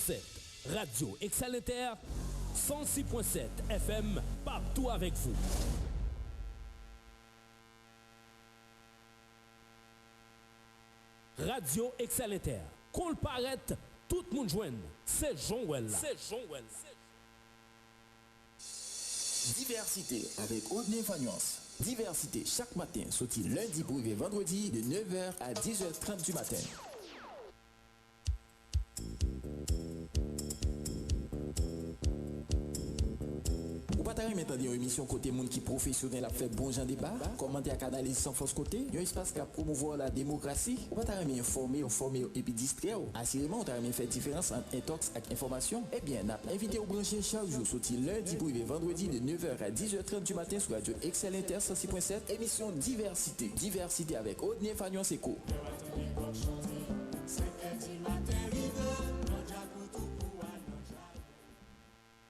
106.7 Radio Excelenter, 106.7 FM, partout avec vous. Radio Excelenter, qu'on le paraît, tout le monde joigne. C'est Jean-Well. Diversité avec Audney Fagnance. Diversité chaque matin, sorti lundi pour vendredi de 9h à 10h30 du matin. Ou pas t'arrêter maintenant une émission côté monde qui professionnel a fait bon genre débat, commenter à canaliser sans force côté, un espace qui a promouvoir la démocratie. Ou pas t'arrêter informer et puis distraire. Assurément, on t'arrêter faire différence entre intox et information. Eh bien, n'a invité au brancher chaque jour sorti lundi pour vendredi de 9h à 10h30 du matin sur Radio Excelenter 106.7, émission Diversité. Diversité avec Audney Fagnance Eco.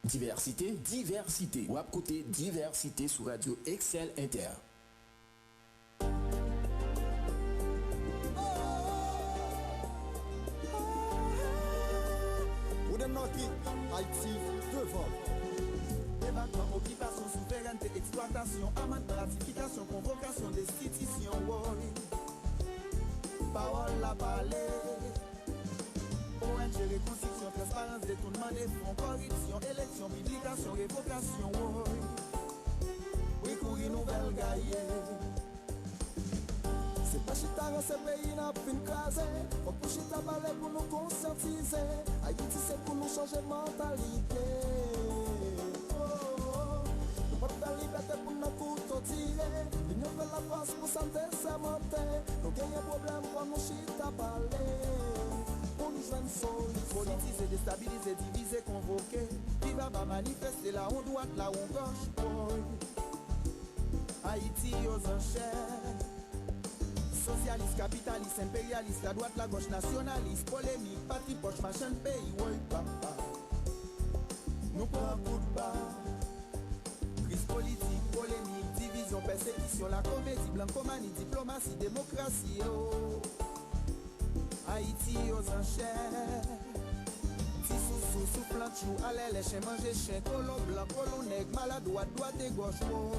Diversité. Ou à côté diversité sur Radio Excel Inter. Ou dem noti, Haïti, devant. Débattement, occupation, souveraineté, exploitation, amende, ratification, convocation, destitution, parole la parler. ONG, reconstruction, transparence, détournement des fonds, corruption, élection, publication, révocation, oui, courir nouvelle gaillée. C'est pas chita dans ce pays n'a fin crasé. Faut que chita parler pour nous conscientiser. Haïti c'est pour nous changer mentalité. Nous pas de liberté pour nous couteau tirer. L'union fait la force pour santé s'amonter. Nous gagnons problème pour nous chita parler. Pour nous joindre solution. Politiser, déstabiliser, diviser, convoquer. Qui va pas manifester là on droite, là on gauche. Haïti aux enchères. Socialiste, capitaliste, impérialiste, la droite, la gauche, nationaliste, polémique, parti poche, machin pays, oui, papa. Nous prenons coup de barre. Crise politique, polémique, division, persécution, la comédie, blancomanie, diplomatie, démocratie, oh. Haïti aux enchères. Sous plan de chou, allez, les chiens manger chien, colon blanc, colon nègre, maladroit, droite et gauche, oh.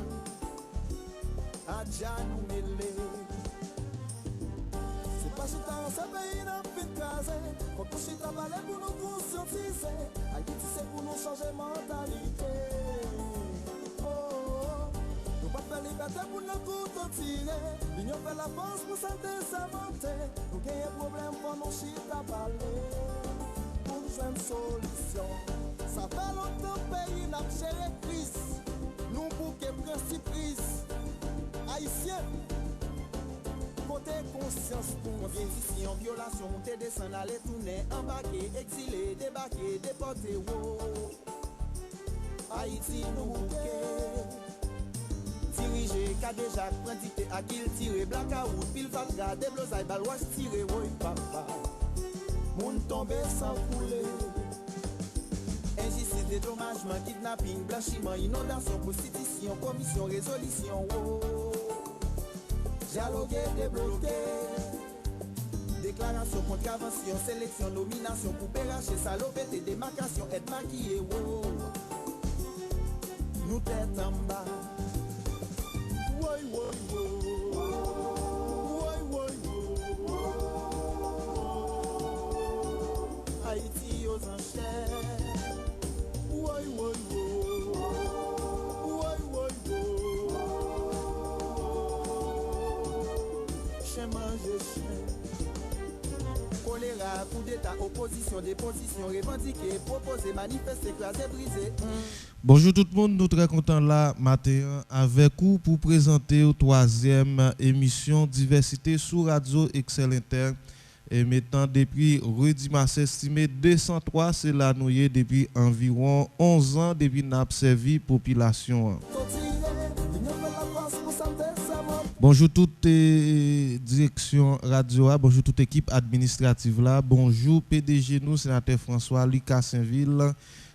Adja nous mêlés. Pas chita dans ce pays n'a fin crasé. Faut que chita parler pour nous conscientiser. Haïti c'est pour nous changer mentalité. Oh, nous pas faire liberté pour nous couteau tirer. L'union fait la force pour santé s'inventer. Nous gagnons problème pour nous chita parler. Pour nous joindre solution. Ça fait longtemps pays n'a géré crise. Nous bouquet principe crise. Haïtiens. Côté conscience pour compétition, violation, monter, descendre, aller tourner, embarquer, exilé, débarquer, déporter, wow. Haïti nous bouquet. Diriger, cas déjà, prendre dicté, à qui il tire, blackout, pile vatga, déblosaille, balouage tiré, oui, papa. Moun tombé sans couler. Injustice, dédommagement, kidnapping, blanchiment, inondation, prostitution, commission, résolution, wow. Dialoguer, débloquer. Déclaration, contravention, sélection, nomination, couper, racher, salopette, démarcation, être maquillé, wow. Nous tête en bas. Woy, woy, woy. Woy, woy, woy. Haïti aux enchères. Woy, woy, woy. Woy, woy, woy. Choléra, coup d'état, opposition, déposition, revendiquer, proposer, manifester, écraser, briser. Bonjour tout le monde, nous sommes très contents là matin avec vous pour présenter la troisième émission Diversité sur Radio Excel Inter. Et maintenant, depuis Rudy Mars estimé 203, c'est la nouille depuis environ 11 ans depuis n'a servi population. Bonjour toute direction radio, bonjour toute équipe administrative là, bonjour PDG nous, sénateur François Lucas Saint-Ville,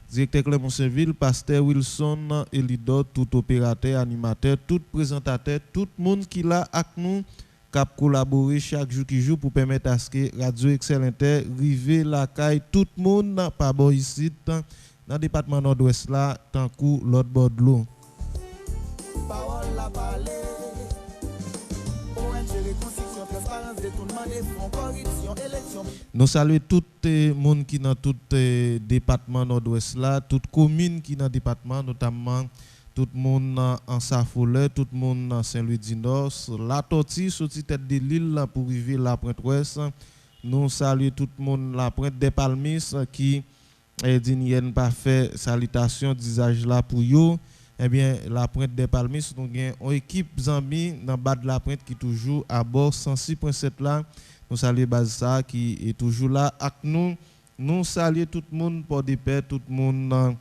directeur Clément Saint-Ville, pasteur Wilson Elidor, tout opérateur, animateur, tout présentateur, tout le monde qui là avec nous cap collaborer chaque jour qui joue pour permettre à ce que Radio Excel Inter rive la caille tout le monde pas bon ici dans le département nord-ouest là tant que l'autre bord de l'eau. Parole la parler. ONG reconstruction transparence détournement des fonds corruption élection. Nous saluons tout le monde qui dans tout département nord-ouest là, toute commune qui dans département notamment tout le monde en Safoleur, tout le monde dans Saint-Louis-du-Nord, la tortue sorti tête de l'île pour arriver la Pointe-Ouest. Nous saluons tout le monde la Pointe des Palmis qui n'a pas fait salutation d'usage là pour eux. Eh bien, la Pointe des Palmis, nous avons une équipe Zambi dans bas de la Pointe qui est toujours à bord 106.7 là. Nous saluons Bazza qui est toujours là avec nous. Nous saluons tout le monde pour des paix, tout le monde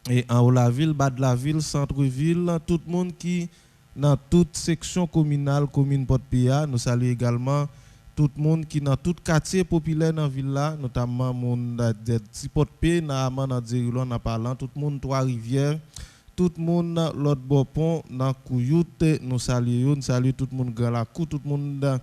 et en haut la ville, bas de la ville, centre-ville, tout le monde qui dans toute section communale, commune Port-Pia. Nous saluons également tout le monde qui dans tout quartier populaire dans la ville là, notamment monde des petits Port-Pia, dans Dirilon, dans Parlant, tout le monde Trois-Rivières, tout le monde l'autre bord pont dans Couyoute. Nous saluons tout le monde Grand Lacou, tout le monde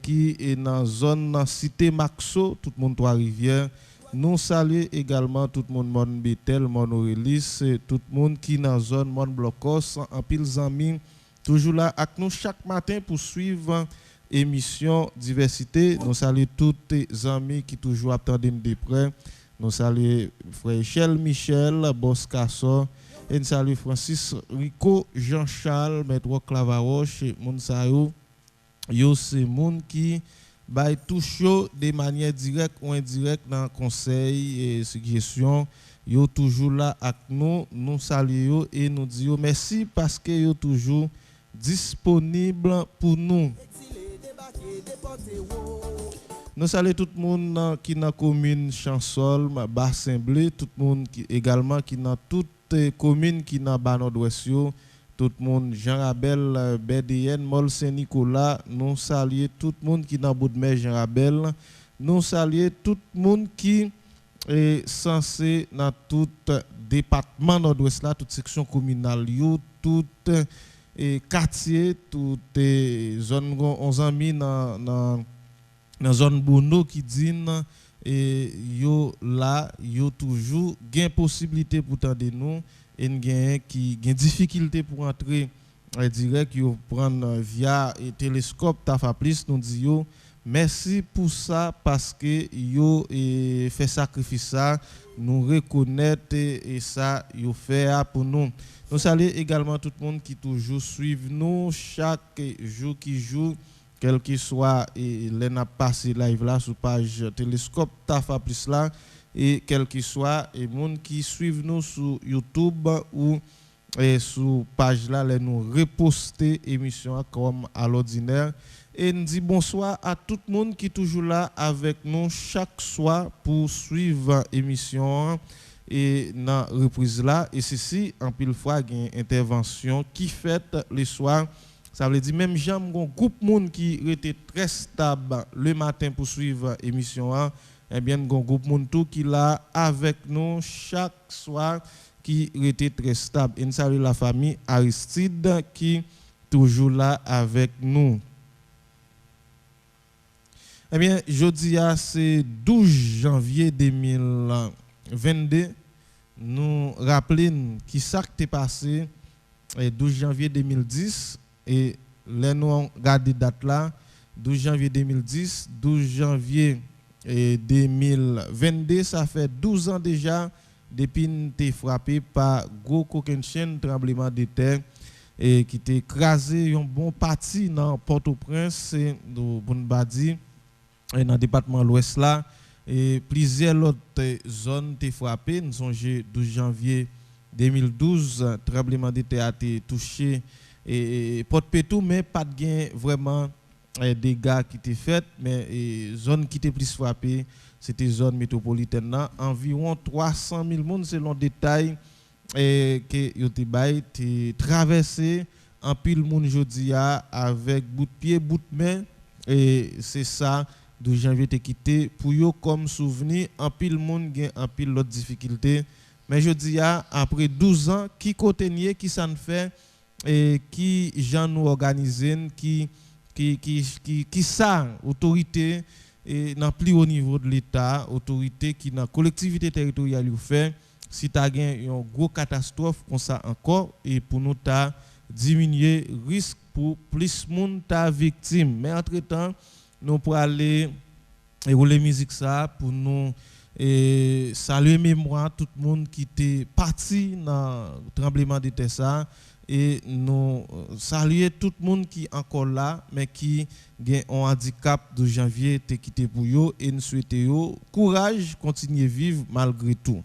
qui est dans la zone cité Maxo, tout le monde Trois-Rivières. Nous saluons également tout le monde Mon Betel, Mon Aurélis, tout le monde qui est dans la zone Mon Blocos, en pile amis, toujours là avec nous chaque matin pour suivre l'émission Diversité. Nous saluons tous les amis qui toujours attendent de près. Nous saluons frère Michel, Boscasso, et nous saluons Francis Rico, Jean-Charles, Maître Clavaroche, Mounsayo. Yo c'est monde qui by tout chaud de manière directe ou indirecte dans conseil et suggestion. Yo toujours là avec nous, nous saluons et nous disons merci parce que yo toujours disponible pour nous. Nous saluons tout le monde qui dans la commune Chansol, Bassin-Blé, tout le monde qui également qui dans toutes les communes qui dans le nord-ouest. Tout le monde, Jean Rabel, BDN, Mol Saint-Nicolas, nous saluons tout le monde qui est dans Boudmer, Jean Rabel, nous saluons tout le monde qui est censé dans tout département nord-ouest, là, toute section communale, tout quartier, toute zone, on a mis dans la zone Bono qui dit et yo là, yo toujours gain possibilité pour tendre nous. Et qui a difficulté pour entrer direct, yo prendre via télescope Tafaplis, nous disons merci pour ça parce que yo fait sacrifice ça, nous reconnaître et ça yo fait pour nous. Nous saluons également tout le monde qui toujours suivent nous chaque jour qui joue, quel que soit les n'a passé live là sur page télescope Tafaplis là. Et quel que soit les gens qui suivent nous sur YouTube ou sur page là, les nous reposter émission comme à l'ordinaire. Et nous dit bonsoir à tout le monde qui est toujours là avec nous chaque soir pour suivre l'émission et dans la reprise là. Et ceci, en pile fois, il y a une intervention qui fait le soir. Ça veut dire même j'aime un groupe de monde qui était très stable le matin pour suivre l'émission. Eh bien, un groupe monde tout qui là avec nous chaque soir qui était très stable. Et nous saluons la famille Aristide qui toujours là avec nous. Eh bien, jeudi c'est 12 janvier 2022. Nous rappelons qui ça qui est passé 12 janvier 2010 et là nous regardons date là 12 janvier 2010, 12 janvier et 2022, ça fait 12 ans déjà depuis que nous sommes frappé par gros coquin-chaîne tremblement de terre et qui a écrasé un bon parti dans Port-au-Prince et dans Bonbadi et dans le département de l'Ouest là et plusieurs autres zones ont frappé. Nous sommes 12 janvier 2012, tremblement de terre a touché et Port-Pétou mais pas de gain vraiment dégâts qui étaient faits, mais zone qui était plus frappée, c'était zone métropolitaine. Environ 300 000 personnes selon détail que yote bay traversé en pile monde jodi avec bout de pied, bout de main et c'est ça 12 janvier te quitté pour yo comme souvenir en pile monde gen en pile l'autre difficulté mais jodi après 12 ans qui côté nier qui ça ne fait et qui gens nous organiser qui qui ça autorité et dans plus haut niveau de l'État, autorité qui dans collectivité territoriale ou fait si tu as une grosse catastrophe comme ça encore et pour nous ta diminuer risque pour plus monde ta victime. Mais entre-temps, nous pour aller et rouler musique ça pour nous et saluer mémoire tout le monde qui était parti dans le tremblement de terre ça et nous saluer tout le monde qui est encore là mais qui a un handicap de janvier te quitté pour eux et nous souhaitons courage continuer vivre malgré tout.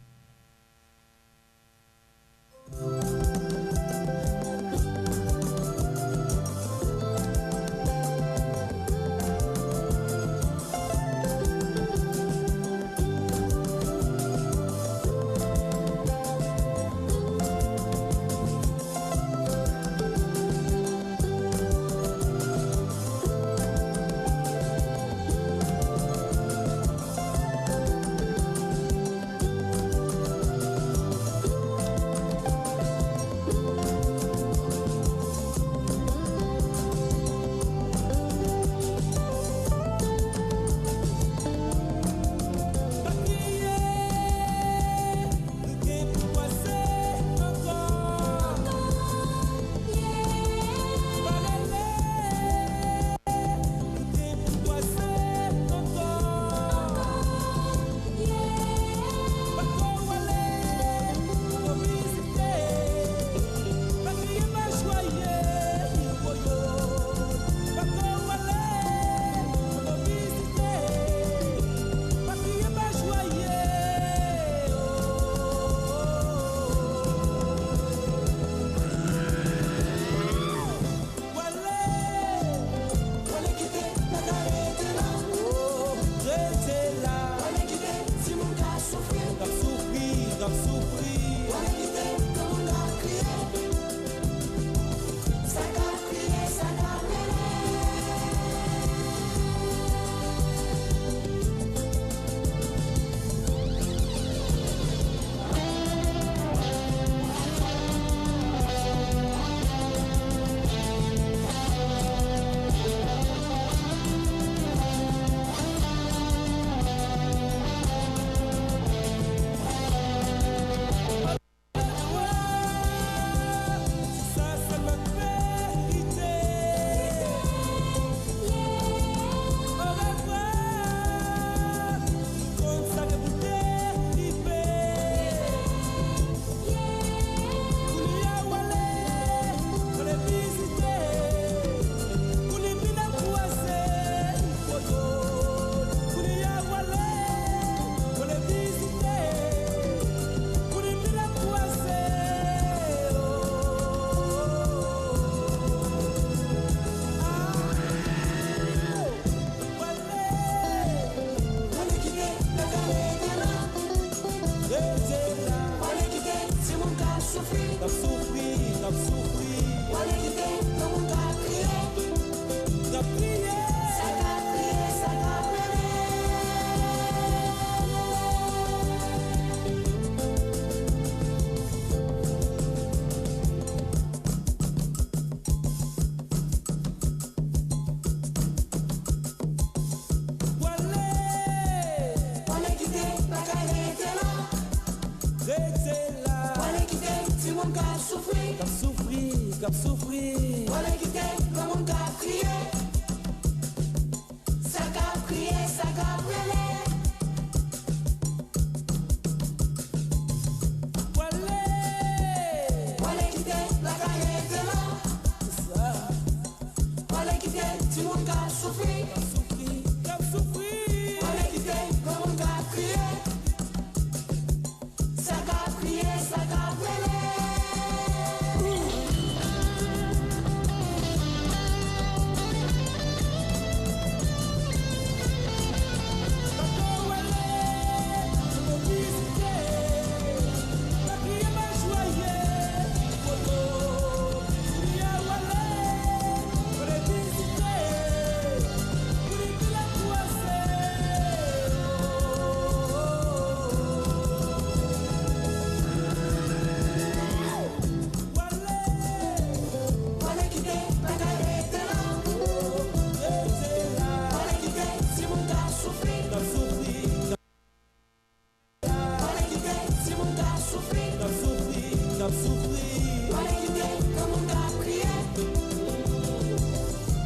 a souffrir. Pas l'idée, comme on t'a prié.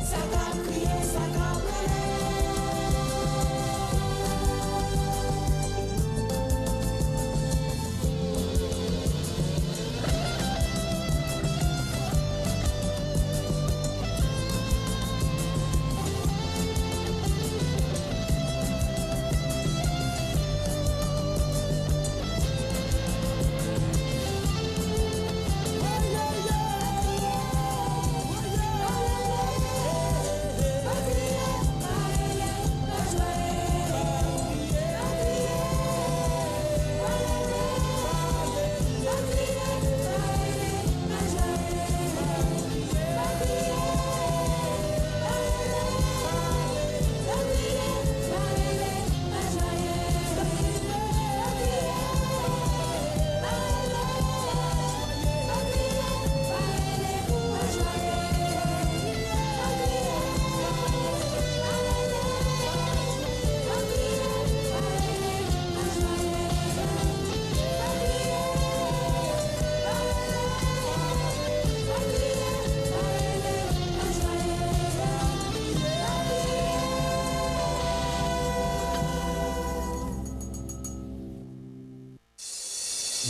Ça t'a crié, ça t'a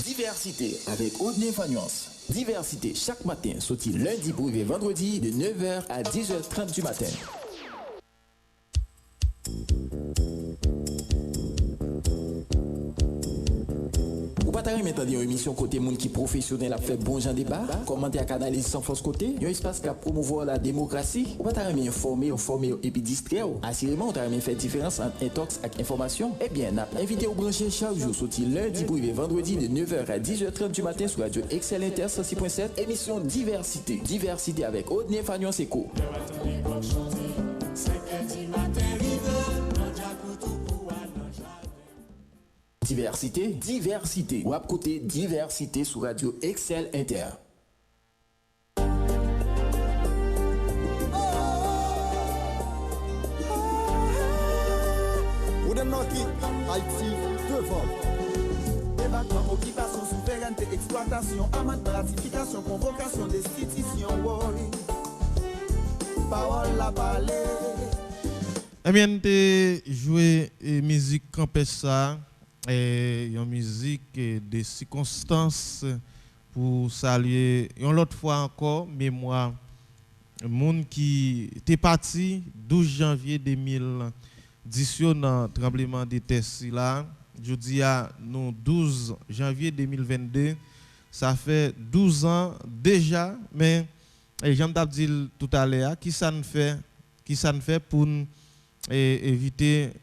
Diversité avec Audney Fagnuance. Diversité chaque matin, sorti lundi pour arriver vendredi de 9h à 10h30 du matin. Ou pas t'arrêter maintenant une émission côté monde qui professionnel a fait bon genre débat, commenter à canaliser sans force côté, un espace qui a promouvoir la démocratie, ou pas t'arrêter informer et puis distraire. Assurément, on t'arrêter faire différence entre intox et information. Eh bien, n'a invité au brancher chaque jour sorti lundi pour arriver vendredi de 9h à 10h30 du matin sur Radio Excel Inter 106.7, émission Diversité. Diversité avec Audney Fagnuance Eco. Diversité. Ou à côté Diversité sur Radio Excel Inter. Ou de Noki, Haïti, devant. Débattement, occupation, souveraineté, exploitation, amendement, ratification, convocation, destitution, parole la parler. Eh bien, tu joué musique campessa. Et une musique de circonstances pour saluer une autre fois encore mémoire monde qui était parti 12 janvier 2010 dans tremblement de terre là. Je dis à nous 12 janvier 2022, ça fait 12 ans déjà, mais j'aime dit tout à l'heure qui ça ne fait pour éviter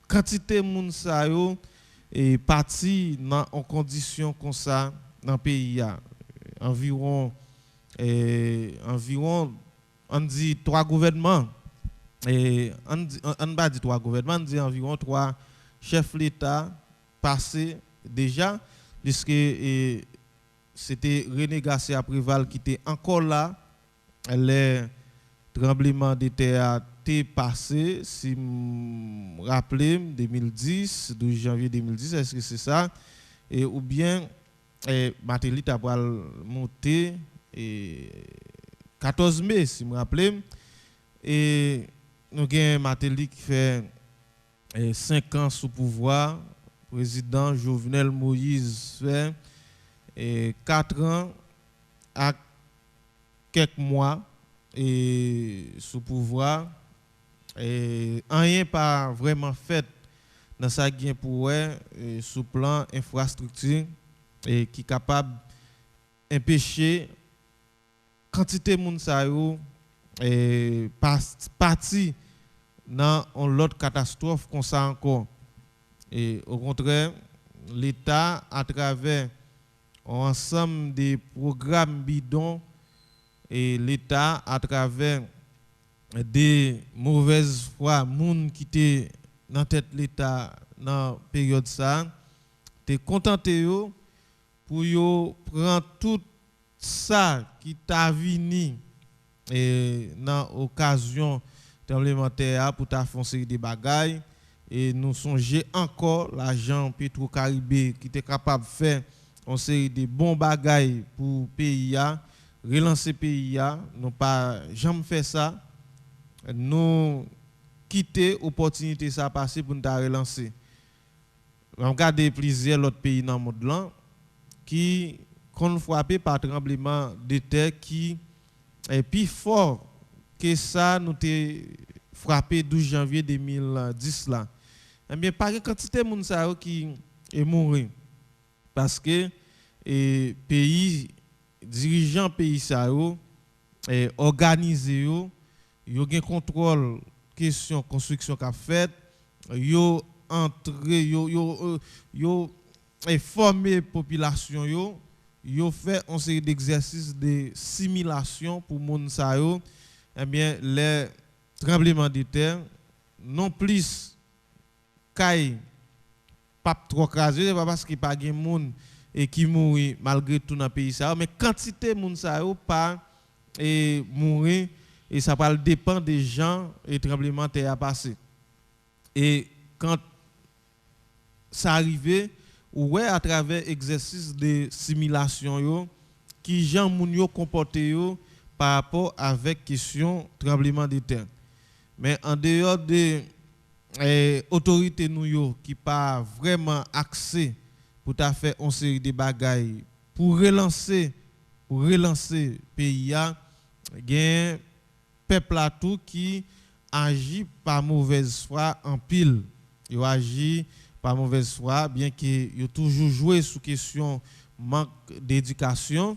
quantité moun sa yo et parti en condition comme ça dans le pays environ on dit 3 gouvernements et on pas dit 3 gouvernements, on dit environ 3 chefs l'État passés déjà puisque c'était René Garcia Préval qui était encore là, les tremblements de terre passé, si je me rappelle, 2010, 12 janvier 2010, est-ce que c'est ça? Et, ou bien, Matéli a monté 14 mai, si je me rappelle. Et nous avons Matéli qui fait 5 ans sous pouvoir. Président Jovenel Moïse fait 4 ans à quelques mois et sous pouvoir. Et rien pas vraiment fait dans ça qui est pour sous plan infrastructure et qui est capable d'empêcher quantité de monde ça et parti dans l'autre catastrophe comme ça encore. Et au contraire, l'État à travers un ensemble de programmes bidons et l'État à travers des mauvaises foi, moun qui étaient dans tête l'État dans la période ça, t'es contenté yo pour yo prendre tout ça qui t'a venu et dans occasion tremblement de terre pour ta foncer des bagailles et nous songer encore l'argent Petro-Caribé qui était capable de faire on série de bons bagailles pour pays a, relancer pays a, nous pas jamais fait ça. Nous quitter opportunité ça passer pour nous relancer. On regarde plusieurs autres pays dans le monde là qui sont frappés par tremblement de terre qui est plus fort que ça nous t'ai frappé 12 janvier 2010 là. Eh bien pas quantité de monde qui est mort parce que pays dirigeants pays ça et organisé yo gen contrôle question construction qu'a fait yo entré yo formé population yo fait une série d'exercices de simulation pour moun sa yo. Eh bien les tremblements de terre non plus kay pas trop crasé pas parce qu'il pas gen moun et qui mouri malgré tout dans pays ça mais quantité moun sa yo pas et mourir et ça va dépendre des gens et tremblement de terre a passé. Et quand ça arrivé ouais à travers exercice de simulation yo qui gens moun yo comporté yo par rapport avec question tremblement de terre. Mais en dehors de autorités nous yo qui pas vraiment accès pour ta faire une série de bagailles pour relancer pays a gen peuple à tout qui agit par mauvaise foi en pile. Il agit par mauvaise foi, bien qu'il a toujours joué sous question manque d'éducation,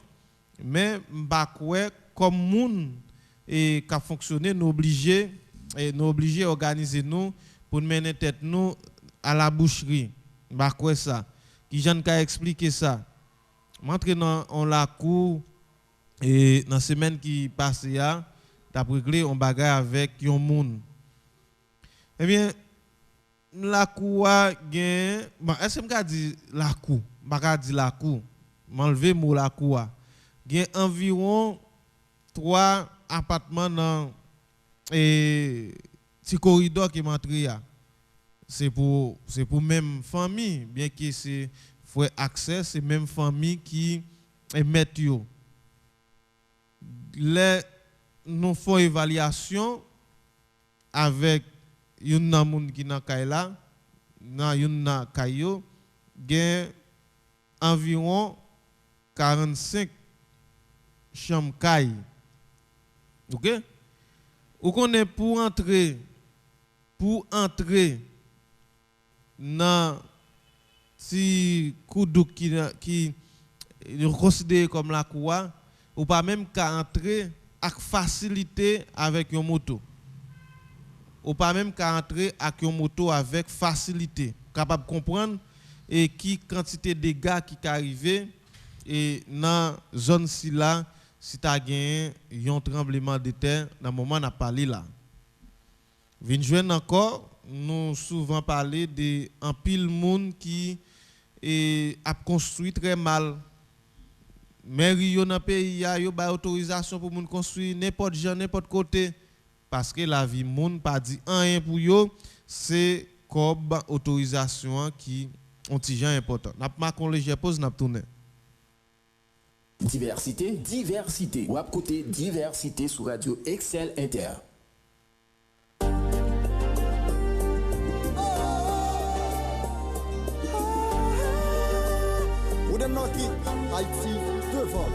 mais m'bakwe comme moun et qu'a fonctionné nous obligé à organiser nous pour mener tête nous à la boucherie. M'bakwe ça. Qui j'en ka expliquer ça. M'entre dans la cour et dans semaine qui passe là t'as réglé on bagarre avec yon moun. Eh bien la cour a gen bon est-ce que m'ka dit la cour m'ka dit la cour m'enlever mot la cour gen environ 3 appartements dans et petit corridor qui m'entré là c'est pour même famille bien que c'est frère accès c'est même famille qui émettent yo les nous faisons évaluation avec yon nan moun qui nan kay la nan yon nan kayo gen environ 45 chambres kay. OK? Ou connaît pour entrer dans si koudouk qui considéré comme la cour ou pas même qu'à entrer avec facilité avec une moto. Ou pas même qu'à entrer avec une moto avec facilité. Capable de comprendre et qui quantité de dégâts qui arrivé et dans zone si là si tu as gagné un tremblement de terre dans le moment n'a parlé là. Vinn joindre encore nous souvent parler de un pile monde qui a construit très mal. Mais yo dans pays a yo ba autorisation pour moun construire n'importe gens n'importe côté parce que la vie moun pas dit rien pour yo c'est comme autorisation qui ont ti gens important. N'a pas qu'on légère pause n'a tourner. Diversité ou à côté diversité sur Radio Excel Inter. Haïti devant.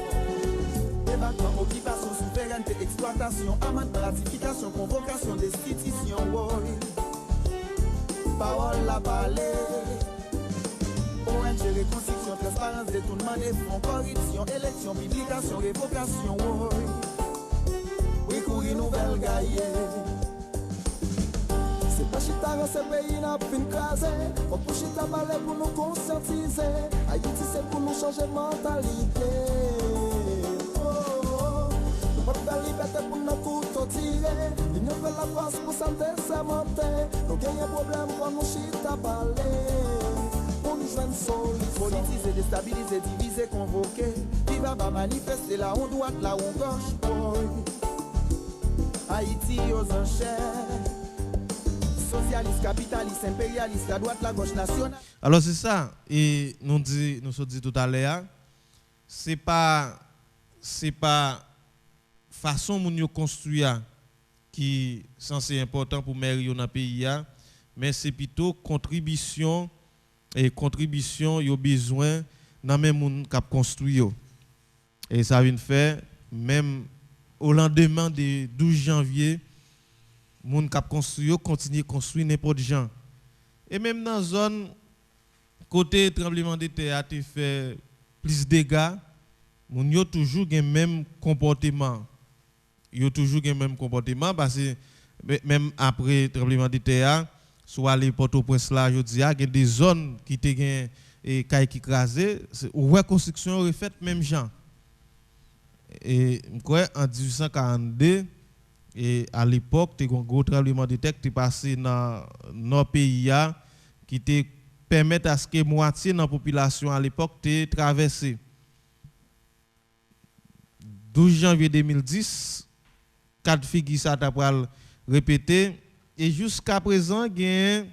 Débattement, occupation, souveraineté, exploitation, amende, ratification, convocation, destitution. Parole la parler. ONG, reconstruction, transparence, détournement des fonds, corruption, élection, publication, révocation. Oui, courir nouvelle gaillée. C'est pas chita dans ce pays n'a fin crasé. Faut pour chita parler pour nous conscientiser. Haïti c'est pour nous changer mentalité. Nous pas de liberté pour nous couteaux tirer. L'union fait la France pour s'en désamenter. Nous gagnons problème quand nous chita parler. Pour nous joindre solides. Politiser, déstabiliser, diviser, convoquer. Qui va manifester là on droite, là on gauche. Haïti aux enchères. Socialiste, capitaliste, impérialiste, la droite, la gauche nationale. Alors c'est ça, et nous sommes dit tout à l'heure, c'est pas façon moun yo construire qui censé important pour maire yo dans pays a, mais c'est plutôt contribution yo besoin dans même moun k'ap construit yo. Et ça vient faire même au lendemain de 12 janvier moun k'ap construit yo continue construire n'importe gens. Et même dans zone côté tremblement de terre a fait plus de dégâts, moun yo toujours gen même comportement. Yo toujours gen même comportement parce que même après tremblement de terre, soit les Port-au-Prince là, je dis a gen des zones qui te gen et kay qui crasé, ou reconstruction refait même gens. Et quoi en 1842 et à l'époque te gon gros tremblement de terre qui passé dans nos pays qui te permettre à ce que moitié de la population à l'époque te traversé. 12 janvier 2010, 4 figures ça t'a répété et jusqu'à présent il y a un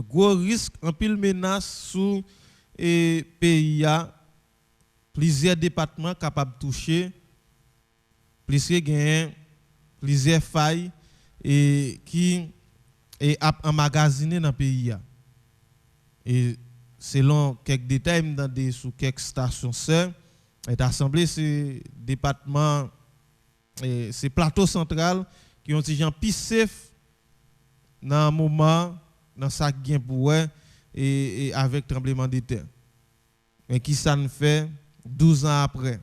gros risque en pile menace sous et pays plusieurs départements capables de toucher plusieurs failles et qui est emmagasiné dans le pays. Et selon quelques détails sous quelques stations sœurs, est assemblé ces départements et ces plateaux centrales qui ont des gens plus safe dans un moment dans ça gain pour et avec tremblement de terre. Mais qui ça ne fait 12 ans après.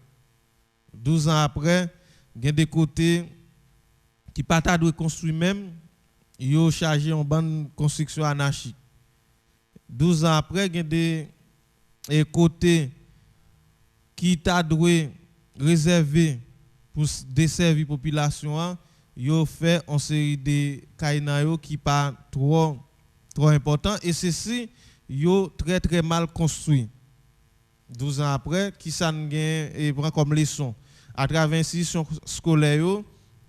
12 ans après, il y a des côtés qui pas ta doit construire même, ils ont chargé en bande construction anarchique. 12 ans après, il y a des côtés qui t'a doit réserver pour desservir la population, ils ont fait une série de kainayo qui pas trop important et ceci ils ont très très mal construit. 12 ans après, qui ça et prend comme leçon à travers l'institution scolaire,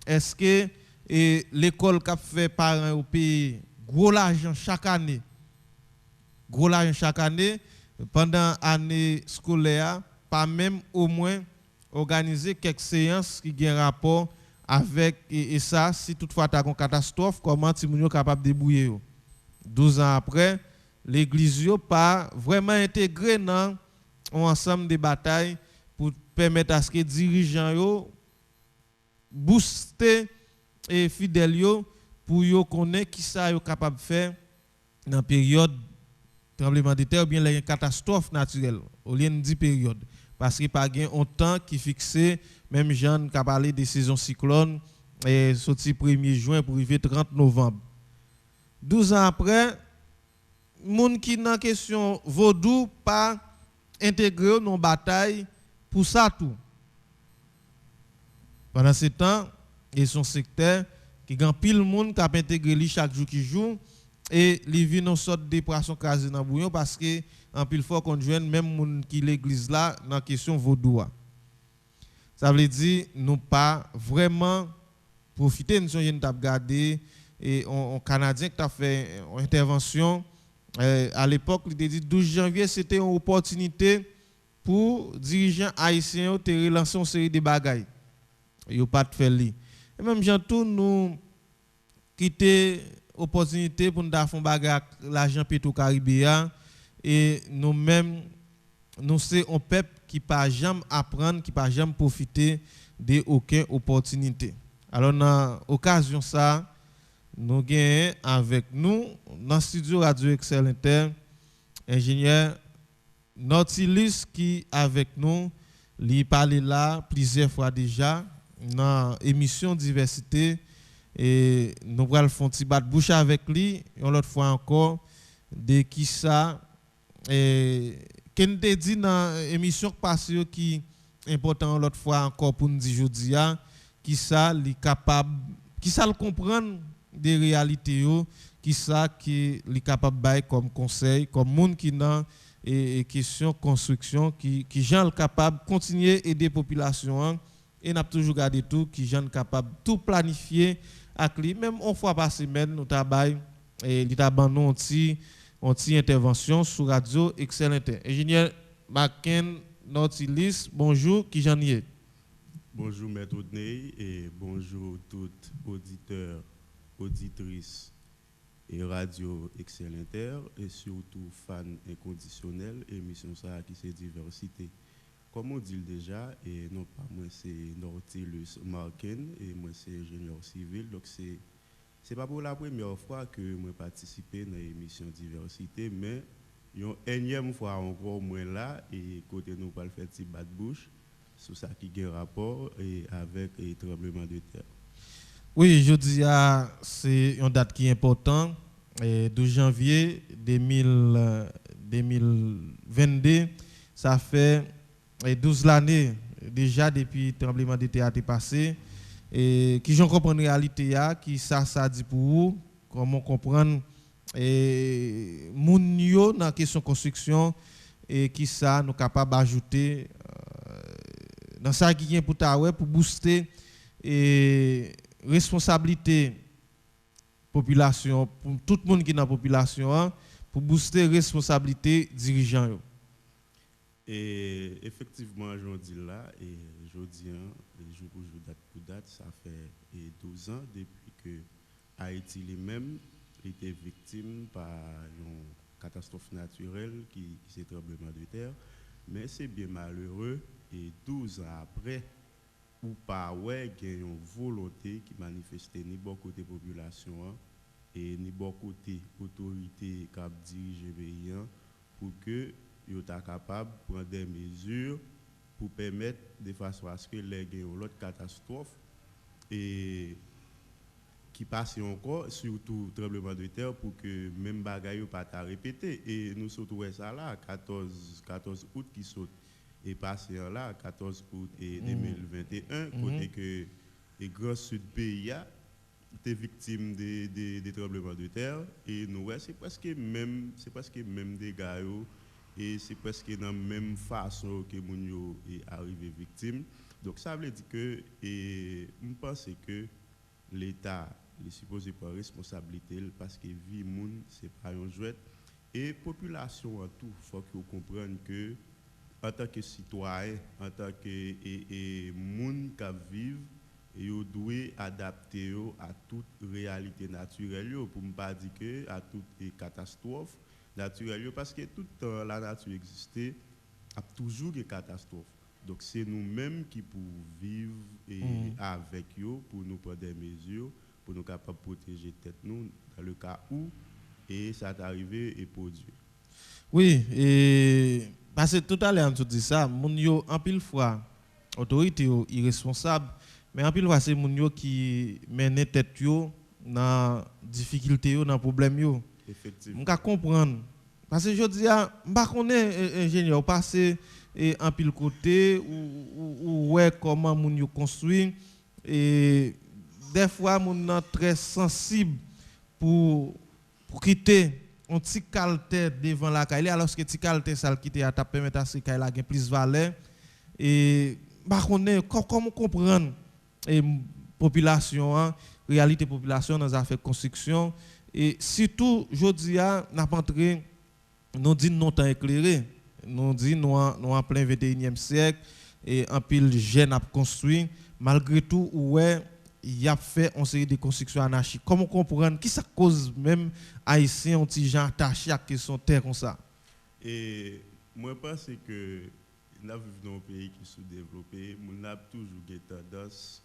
est-ce que l'école qui fait parents au pays gros l'argent chaque année, pendant l'année scolaire, pas même au moins organiser quelques séances qui ont rapport avec et ça, si toutefois tu as une catastrophe, comment tu es capable de débrouiller. 12 ans après, l'église n'a pas vraiment intégré dans un ensemble de batailles pour permettre à ce que les dirigeants booster et fidèles pour qu'ils connaissent qui ça sont capable de faire dans la période tremblement de terre ou bien la catastrophe naturelle, au lieu de 10 périodes. Parce qu'il n'y a pas un temps qui est fixé, même Jean qui a parlé des saisons cyclones, et sorti 1er juin pour arriver 30 novembre. 12 ans après, les gens qui dans la question vaudou pas intégré dans la bataille pour ça tout. Pendant ce temps, il y a son secteur qui a pile de monde qui a intégré chaque jour qui joue et il vit dans une sorte de poisson crasé dans le bouillon parce que en pile fois qu'on joue même monde qui l'église là dans la question vaudou. Ça veut dire nous pas vraiment profiter nous sommes regarder et on Canadien qui a fait une intervention à l'époque il dit 12 janvier c'était une opportunité pour dirigeants haïtiens de relancer une série de bagailles. Ils pas de faire li. Et même gens tout nous quitter opportunité pour nous faire bagarre l'argent Petro-Caribéen et nous même nous c'est un peuple qui pas jamais apprendre, qui pas jamais profiter de aucune opportunité. Alors dans occasion ça nous gagnons avec nous dans le studio Radio Excel Inter ingénieur Nautilus qui avec nous il parlé là plusieurs fois déjà dans émission diversité et nous allons faire un petit bat de bouche avec lui une autre fois encore de qui ça et qu'on te dit dans émission passée qui important l'autre fois encore pour nous dire aujourd'hui qui ça li capable qui ça le comprendre des réalités qui ça qui li capable bail comme conseil comme monde qui dans et question construction qui gens capable continuer aider population et n'a toujours gardé tout qui gens capable tout planifier avec lui même une fois par semaine nous travail et il t'a abandonné une petite intervention sur Radio Excel Inter. Ingénieur Maken Nautilis, bonjour, qui j'en ai? Bonjour Maître Odney et bonjour toutes auditeurs, auditrices et Radio Excel Inter et surtout fans inconditionnels émission ça qui c'est diversité. Comme on dit déjà, et non pas moi c'est Nautilus Marken et moi c'est ingénieur civil, donc c'est pas pour la première fois que moi participer dans l'émission diversité, mais une énième fois encore moi là et côté nous pas le faire petit bas de bouche sur ça qui a rapport et avec les tremblements de terre. Oui, je dis c'est une date qui est importante, 12 janvier 2022, ça fait 12 années déjà depuis le tremblement de terre est passé. Et qui j'en comprends la réalité, qui ça dit pour vous, comment comprendre moun yo dans la question construction et qui ça nous capable d'ajouter dans ça qui vient pour pour booster et responsabilité population pour tout le monde qui est dans la population pour booster responsabilité dirigeants yo. Et effectivement, je dis là, et je dis, jour pour jour, date pour date, ça fait 12 ans depuis que Haïti lui-même était victime par une catastrophe naturelle qui c'est tremblement de terre. Mais c'est bien malheureux, et 12 ans après, ou pas, ouais, il y a une volonté qui manifestait ni bon côté population, et ni bon côté autorité qui dirige le pays, pour que ils sont capables de prendre des mesures pour permettre de façon à ce que les autre catastrophe et qui passe encore, surtout tremblement de terre, pour que même bagaille pas à répéter. Et nous surtout ça là, 14 août qui saute et passé là, 14 août et 2021, côté que les grands sud pays étaient victimes des tremblements de terre et nous c'est presque même dégâts. Et c'est presque dans la même façon que Mounio est arrivé victime. Donc ça veut dire que, et je pense que l'État est supposé prendre responsabilité parce que vie moun c'est pas un jouet. Et population en tout, il faut que vous compreniez que en tant que citoyen, en tant que moun qui vivent, vous devez adapter à toute réalité naturelle, pour ne pas dire que à toute catastrophe naturelle, parce que toute la nature existait, a toujours des catastrophes. Donc c'est nous-mêmes qui pouvons vivre avec eux pour nous prendre des mesures, pour nous capables de protéger tête nous dans le cas où et ça est arrivé et produit. Oui, et parce que tout à l'heure on dit ça, moun yo en pile fois autorité irresponsable, mais en pile fois c'est moun yo qui mène tête yo dans difficulté yo, dans problème yo. Effectivement. On comprendre parce que je dis m'pa connait ingénieur passer et en pile côté ou ouais comment moun yo construit et des fois moun très sensible pour quitter un petit calter devant la caille alors que petit calter ça quitter à permettre à ce caille la gain plus valeur et m'pa connait comment comprendre et population réalité population dans affaires construction et surtout jodi a n'a pas entré nous dit non temps éclairé nous dit nous en plein 21e siècle et en pile jeune a construit malgré tout ouais il a fait une série de constructions anarchiques. Comment comprendre qui ça cause même haïtien ont petit gens attachés à question terre comme ça? Et moi je pense que nous vivons dans un pays qui est sous-développé, nous avons toujours une tendance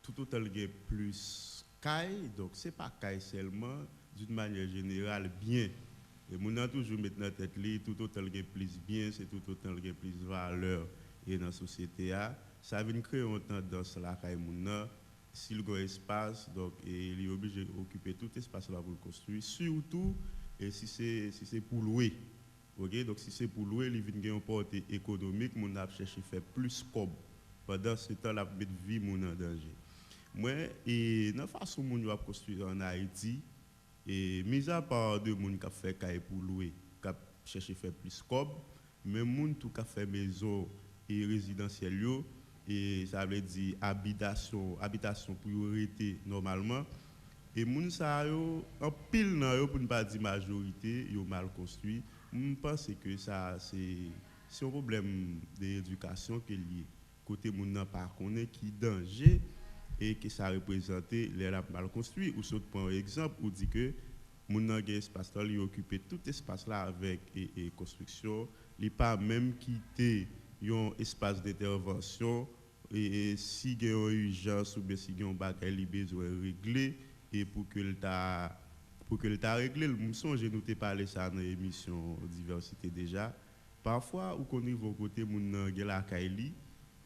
tout autant que plus caille, donc c'est pas caille seulement d'une manière générale bien. Et nous avons toujours maintenant tête tout autant que plus bien, c'est tout autant que plus valeur et dans la société ça vient créer une tendance là caille moun s'il y a un espace, donc il est obligé d'occuper tout l'espace là pour le construire, surtout et si c'est pour louer. Okay? Donc si c'est pour louer, il vient une portée économique, on a cherché à faire plus cob. Pendant ce temps, la vie mon en danger. Moi, et dans la façon dont on a construit en Haïti, et mis à part de gens qui fait caille pour louer, qui cherché à faire plus cob, mais gens qui fait maison et résidentiel et ça veut dire habitation pour arrêter normalement Et moun sa yo en pile nan yo pour ne pas dire majorité, yo mal construit. Je pense que ça c'est un problème d'éducation qui est lié. Côté moun nan pas connaît qui danger et que ça représente les rap mal construit ou saute pour exemple ou dit que moun nan gen espace là il occuper tout espace là avec et construction, il pas même quitter un espace d'intervention et si il y a une urgence ou bien si il y a un bagage li besoin régler et pour que le t'a réglé le songe nous t'ai parlé ça dans l'émission diversité déjà parfois ou qu'on niveau côté moun nan gen la kaili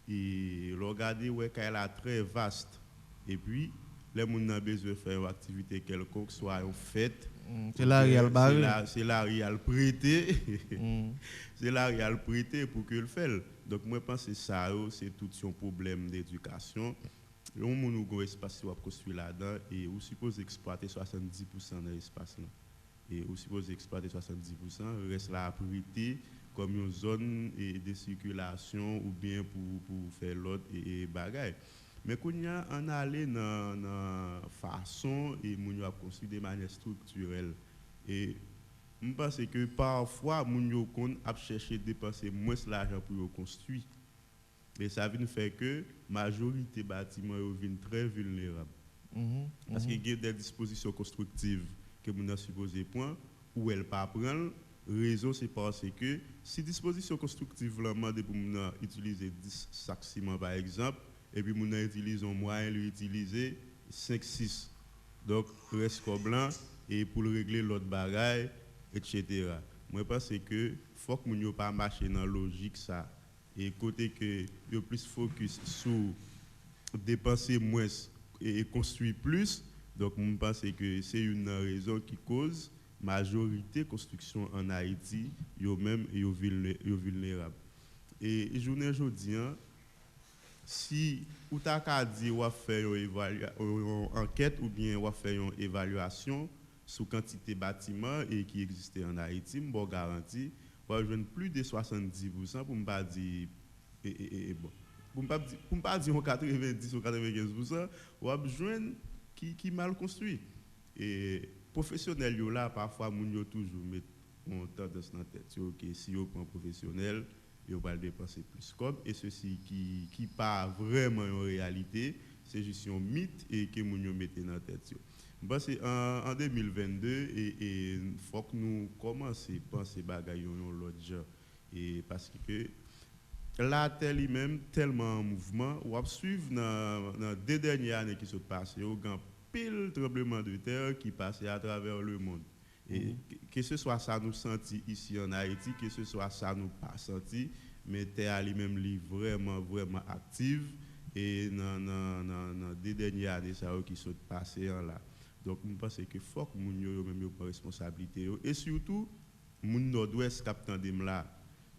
et regarder ouais qu'elle a très vaste et puis les moun nan besoin faire une activité quelconque soit une fête c'est là réal barré c'est là réal prêté c'est là réal prêté pour que le fait donc moi pense que ça c'est tout un problème d'éducation on moun go espace ou construire là-dedans et ou suppose exploiter 70% de l'espace là et ou suppose exploiter 70% reste là prêté comme une zone de circulation ou bien pour faire l'autre et bagaille. Mais quand on a allé dans façon et moun yo a construit de manière structurelle et je pense que parfois moun yo kon a chercher dépenser moins l'argent pour construire et ça vient faire que majorité bâtiments yo viennent très vulnérables. Parce qu'il y a des dispositions constructives que moun a supposé point ou elle pas prendre raison c'est parce que si disposition constructive là demande pour moun utiliser 10 sacs ciment par exemple et puis moun utilise un moyen lui utiliser 5 6 donc reste blanc et pour régler l'autre bagaille etc. Moi pense que faut que moun yo pas marcher dans logique ça et côté que yo plus focus sur dépenser moins et construire plus donc je pense que c'est une raison qui cause majorité construction en Haïti yo même yo vulnérable et journée aujourd'hui si ou ta ka di ou faire une enquête ou bien ou faire une évaluation sur quantité bâtiments et qui existait en Haïti m'bo garanti ou joindre plus de 70% pour me pas dire bon pour me pas dire 90 ou 95% ou joindre qui mal construit et professionnels yo là parfois moun yo toujours mettre on tendance dans tête OK si yo prend professionnel yo va dépenser plus comme et ceci qui pas vraiment en réalité c'est juste un mythe et que moun yo mette dans tête yo parce en 2022 et faut que nous commencer penser bagaille yon l'autre genre et parce que la terre lui-même tellement en mouvement ou suivre dans deux dernières années qui sont passées au grand pile tremblement de terre qui passait à travers le monde. Et que ce soit ça nous senti ici en Haïti, que ce soit ça nous pas senti, mais terre lui-même vraiment active et dans des dernières années ça qui sont passées en là. Donc je pense que faut que moun yo même prend responsabilité et surtout moun nord-ouest captant dem là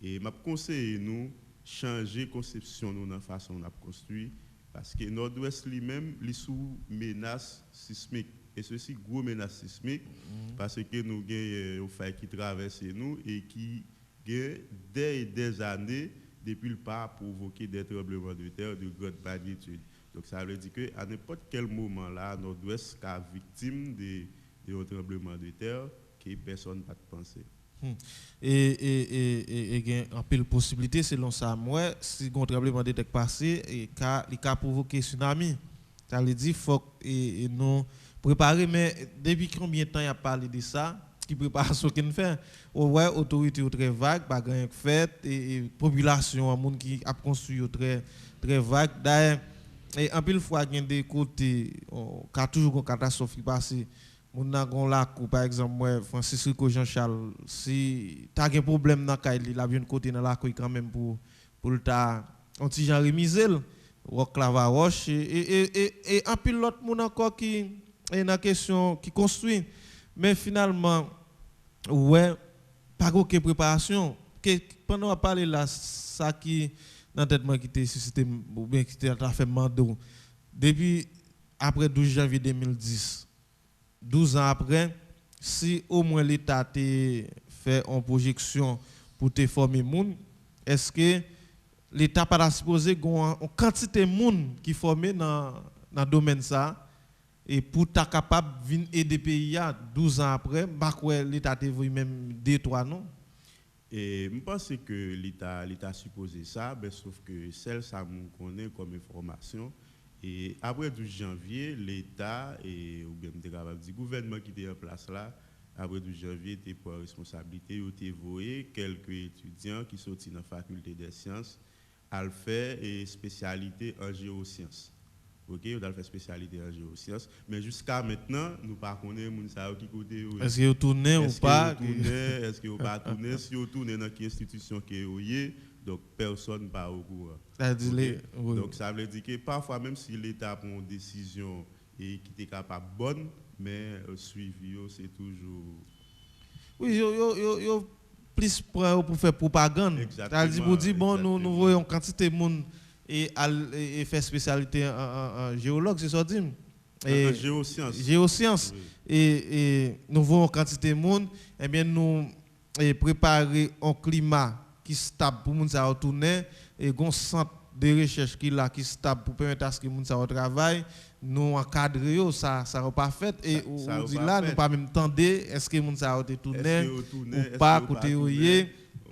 et m'a conseillé nous changer conception nous dans façon on a construit parce que nord-ouest lui-même est sous menace sismique et ceci gros menace sismique parce que nous avons faille qui traverse nous et qui des années depuis le pas provoquer des tremblements de terre de grande magnitude. Donc ça veut dire que à n'importe quel moment là nord-ouest est victime de tremblements de terre que personne n'a pas pensé. Et il y a un peu de possibilité selon ça moi si un tremblement de terre passé et il a provoqué tsunami ça veut dire faut et nous préparer mais depuis combien de temps il a parlé de ça qui préparation qu'on fait ouais autorité très vague pas grand fait et population monde qui a construit très vague d'ailleurs et en pile fois il y a des côtés qui toujours une catastrophe qui passe moun nan gon la kou par exemple moi Francis Rico Jean-Charles si tu as un problème dans Kaili la vient côté dans la kou quand même pour ta on ti Jean Remizel rock lava roche et en pile l'autre moun encore qui est dans question qui construit mais finalement ouais pas aucune préparation que pendant on parler là ça qui dans tête moi qui était suscité ou bien qui était fait mando depuis après 12 janvier 2010 12 ans après, si au moins l'État a fait une projection pour te former moun, est-ce que l'État pas supposé une quantité de moun qui formé dans le domaine ça et pour ta capable venir aider pays 12 ans après, bah quoi l'état te voit même 2-3 non. Et je pense que l'État supposé ça, ben, sauf que celle ça nous connaît comme information. Et après 12 janvier, l'État et ou bien le gouvernement qui était en place là, après 12 janvier, était pour responsabilité, il était voué quelques étudiants qui sont dans la faculté des sciences à faire et spécialité en géosciences. OK, on a fait spécialité en géosciences, mais jusqu'à maintenant, nous ne connaissons pas qui côté. Est-ce que vous tournez ou pas? Est-ce que vous pas tourner? Si vous tournez dans quelle institution qui est, donc personne pas au courant. Okay? Oui. Donc ça veut dire que parfois, même si l'État prend une décision et qui est capable bonne, mais suivi, c'est toujours. Oui, yo plus pour faire propagande. C'est-à-dire pour dire, bon, nous voyons quantité de monde et faire spécialité en géologue, c'est ça dit. En géosciences. Géosciences. Oui. Et nous voyons quantité de monde, eh bien nous préparer un climat qui stable pour moun ça retourner et un centre de recherche qui là qui stable pour permettre à ce que moun ça travaille, nous encadrer ça va pas fait et on dit là nous pas même tendre est-ce que moun ça retourner ou pas côté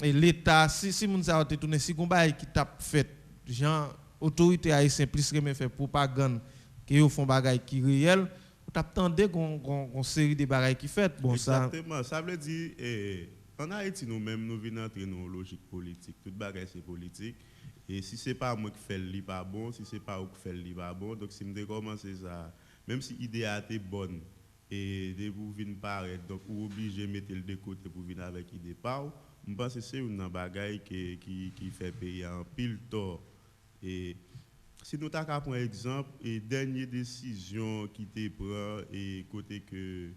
et l'état si moun ça retourner si combat qui t'a fait gens autorité haïtien plus que faire propagande que yo font bagaille qui réel ou t'attendais qu'on série de bagailles qui fait bon. Exactement, ça veut dire en Haïti nous-mêmes nous venons entrer dans une logique politique, toute bagaille c'est politique et si c'est pas moi qui fais le pas bon, si c'est pas moi qui fais le pas bon, donc si me commencer ça même si l'idée a été bonne et de vous venir paraître donc ou obligé de mettre le de côté pour venir avec idée pas, je pense que c'est une bagaille qui fait payer un pile tort. Et si nous avons pour exemple et dernière décision qui était prise et côté que